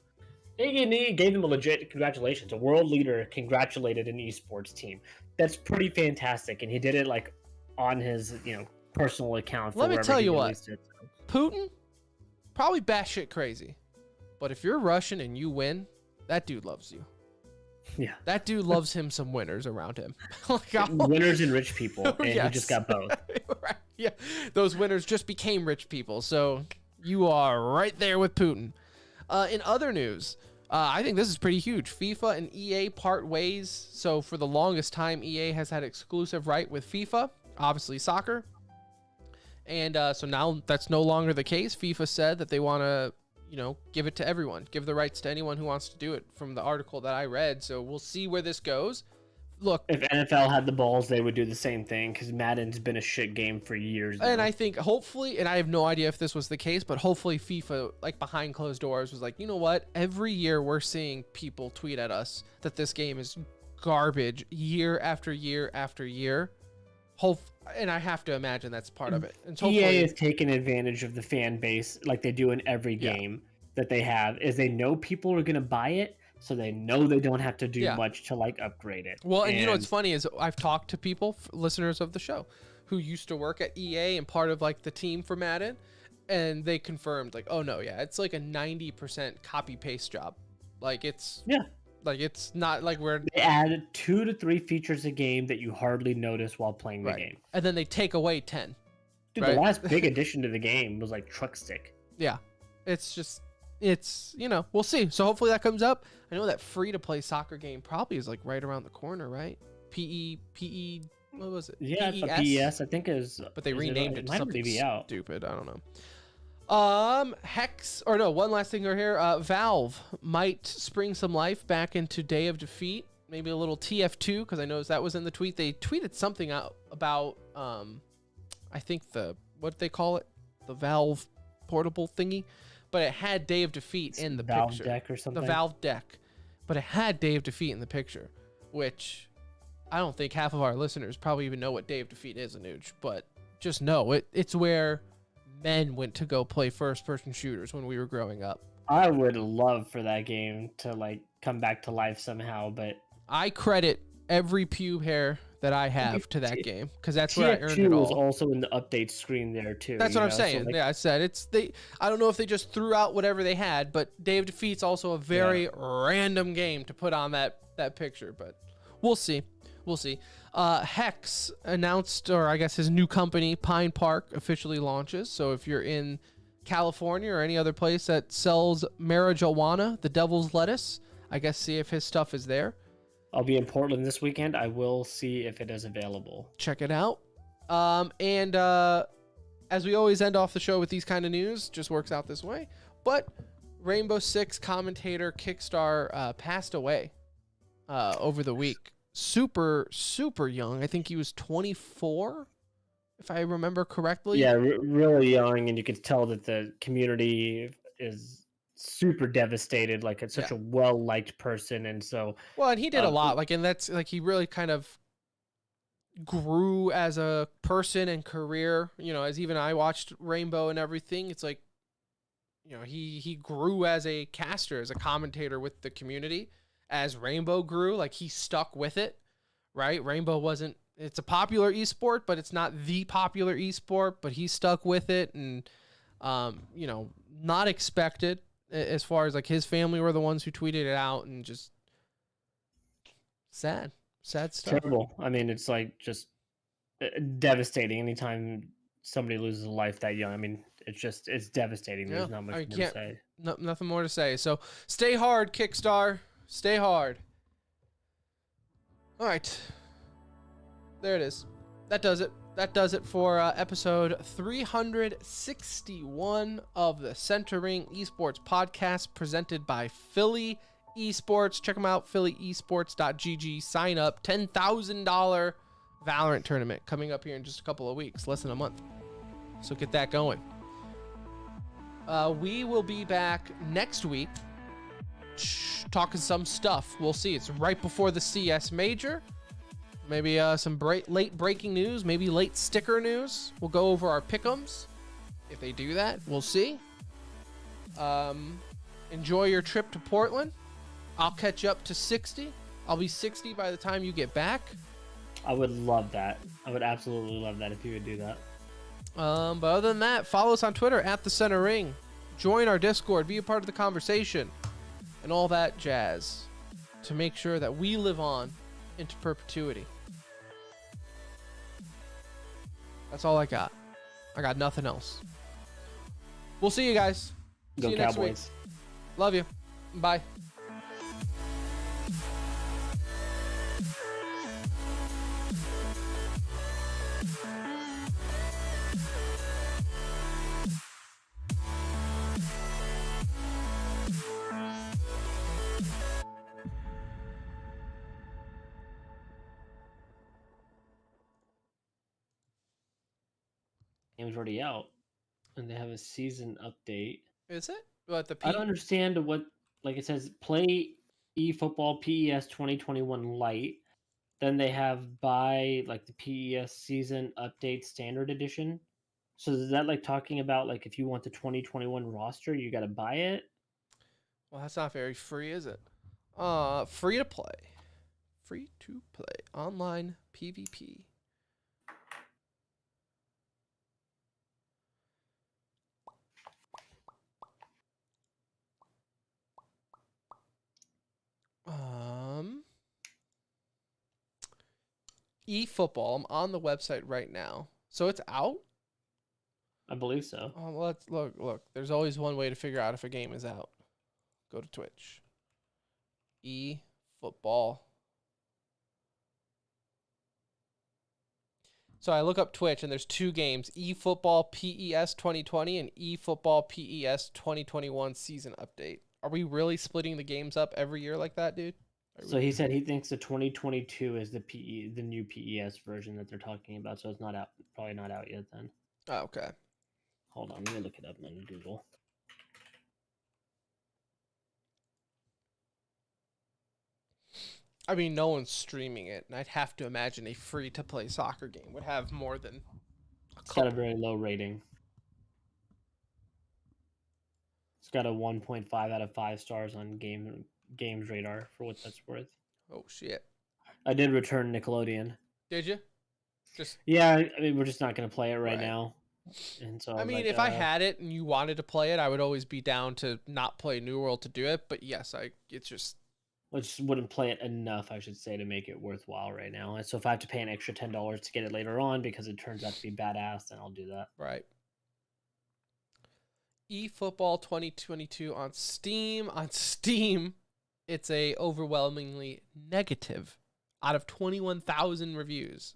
He gave them a legit congratulations. A world leader congratulated an esports team. That's pretty fantastic, and he did it like on his, personal account. Let me tell you what, it. Putin, probably batshit crazy, but if you're Russian and you win, that dude loves you. Yeah, that dude loves him some winners around him. Winners and rich people, and yes. he just got both. Right. Yeah, those winners just became rich people. So you are right there with Putin. In other news, I think this is pretty huge. FIFA and EA part ways. So for the longest time, EA has had exclusive right with FIFA, obviously soccer. And so now that's no longer the case. FIFA said that they want to, give it to everyone, give the rights to anyone who wants to do it from the article that I read. So we'll see where this goes. Look, if NFL had the balls, they would do the same thing because Madden's been a shit game for years now. And I think hopefully, and I have no idea if this was the case, but hopefully FIFA, like behind closed doors, was like, you know what? Every year we're seeing people tweet at us that this game is garbage year after year after year. And I have to imagine that's part of it. And so EA is taking advantage of the fan base like they do in every game that they have, is they know people are going to buy it. So they know they don't have to do much to like upgrade it. Well, and what's funny is I've talked to people, listeners of the show, who used to work at EA and part of like the team for Madden, and they confirmed like, oh no, it's like a 90% copy paste job. Like it's like it's not like they add 2 to 3 features a game that you hardly notice while playing the game, and then they take away 10. Dude, the last big addition to the game was like Truck Stick. Yeah, it's just. It's, we'll see. So hopefully that comes up. I know that free-to-play soccer game probably is like right around the corner, right? PE, what was it? Yeah, PES, I think is. But they renamed it to something stupid. I don't know. One last thing here. Valve might spring some life back into Day of Defeat. Maybe a little TF2, because I noticed that was in the tweet. They tweeted something out about, I think what they call it? The Valve portable thingy. But it had Day of Defeat in the Valve picture. Deck or something? The Valve Deck. But it had Day of Defeat in the picture, which I don't think half of our listeners probably even know what Day of Defeat is, Anuj. But just know it's where men went to go play first-person shooters when we were growing up. I would love for that game to like come back to life somehow, but I credit every pube hair that I have to that game, because that's where I earned it all. was also in the update screen there too. That's what I'm saying. So I said I don't know if they just threw out whatever they had, but Day of Defeat's also a very random game to put on that picture. But we'll see. Hex announced, or I guess his new company, Pine Park, officially launches. So if you're in California or any other place that sells marijuana, the devil's lettuce, I guess see if his stuff is there. I'll be in Portland this weekend. I will see if it is available. Check it out. And as we always end off the show with these kind of news, just works out this way. But Rainbow Six commentator Kickstar passed away over the week. Super, super young. I think he was 24, if I remember correctly. Yeah, really young, and you could tell that the community is super devastated. Like, it's such a well-liked person, and so and he did a lot. Like, and that's like he really kind of grew as a person and career. As even I watched Rainbow and everything, it's like, he grew as a caster, as a commentator with the community. As Rainbow grew, like he stuck with it, right? Rainbow wasn't It's a popular esport, but it's not the popular esport. But he stuck with it, and not expected as far as like his family were the ones who tweeted it out, and just sad stuff. Terrible. I mean, it's like just devastating anytime somebody loses a life that young. I mean, it's devastating. There's not much more to say. Nothing more to say. So stay hard, Kickstar. Stay hard. All right. There it is. That does it. That does it for episode 361 of the Center Ring Esports podcast presented by Philly Esports. Check them out, phillyesports.gg. Sign up. $10,000 Valorant tournament coming up here in just a couple of weeks, less than a month. So get that going. We will be back next week talking some stuff. We'll see. It's right before the CS Major. Maybe some late breaking news, maybe late sticker news. We'll go over our pick'ems. If they do that, we'll see. Enjoy your trip to Portland. I'll catch you up to 60. I'll be 60 by the time you get back. I would love that. I would absolutely love that if you would do that. But other than that, follow us on Twitter at The Center Ring. Join our Discord. Be a part of the conversation. And all that jazz to make sure that we live on into perpetuity. That's all I got. I got nothing else. We'll see you guys. Go See you next week. Cowboys. Love you. Bye. Game's already out, and they have a season update. Is it? What the I don't understand what, like it says, play eFootball PES 2021 Lite. Then they have buy like the PES season update standard edition. So is that like talking about like if you want the 2021 roster, you got to buy it? Well, that's not very free, is it? Free to play. Free to play. Online PvP. eFootball. I'm on the website right now. So it's out? I believe so. Let's look. There's always one way to figure out if a game is out. Go to Twitch. eFootball. So I look up Twitch and there's two games, eFootball PES 2020 and eFootball PES 2021 season update. Are we really splitting the games up every year like that, dude? So he said he thinks the 2022 is the new PES version that they're talking about. So it's not out, probably not out yet then. Oh, okay. Hold on, let me look it up on Google. I mean, no one's streaming it, and I'd have to imagine a free-to-play soccer game would have more than It's got a very low rating. It's got a 1.5 out of 5 stars on Games Radar for what that's worth. Oh shit! I did return Nickelodeon. Did you? Yeah, I mean we're just not gonna play it right now. And so I mean, if I had it and you wanted to play it, I would always be down to not play New World to do it. But yes, it's just. I just wouldn't play it enough, I should say, to make it worthwhile right now. And so if I have to pay an extra $10 to get it later on because it turns out to be badass, then I'll do that. Right. eFootball 2022 on Steam. On Steam, it's a overwhelmingly negative out of 21,000 reviews.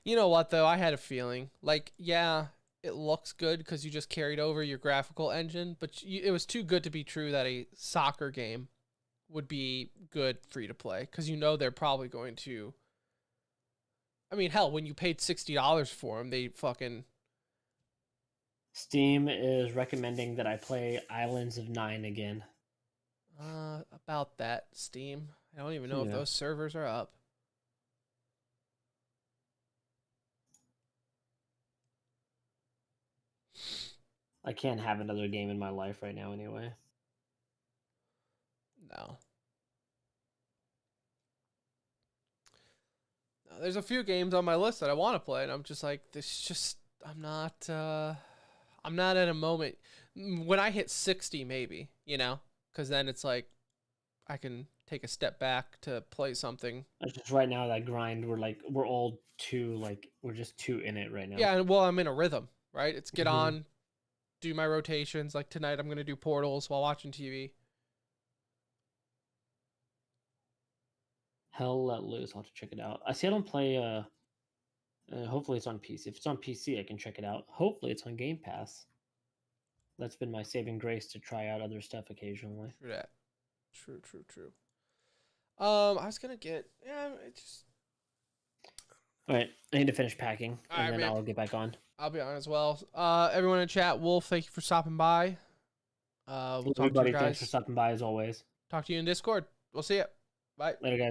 You know what, though? I had a feeling. Like, yeah, it looks good because you just carried over your graphical engine, but it was too good to be true that a soccer game would be good free to play because they're probably going to. I mean, hell, when you paid $60 for them, they fucking. Steam is recommending that I play Islands of Nine again. About that, Steam. I don't even know if those servers are up. I can't have another game in my life right now anyway. No, there's a few games on my list that I want to play, and I'm just like, I'm not at a moment. When I hit 60, maybe, because then it's like I can take a step back to play something. It's just right now that grind, we're all too we're just too in it right now. Yeah, and well, I'm in a rhythm, right? It's get on, do my rotations. Like tonight, I'm gonna do portals while watching TV. Hell Let Loose. I'll have to check it out. I see I don't play. Hopefully it's on PC. If it's on PC, I can check it out. Hopefully it's on Game Pass. That's been my saving grace to try out other stuff occasionally. True that. True. I was gonna get it just. All right, I need to finish packing, All and right, then man. I'll get back on. I'll be on as well. Everyone in chat, Wolf, thank you for stopping by. We'll talk to Everybody, you guys. thanks for stopping by as always. Talk to you in Discord. We'll see you. Bye. Later, guys.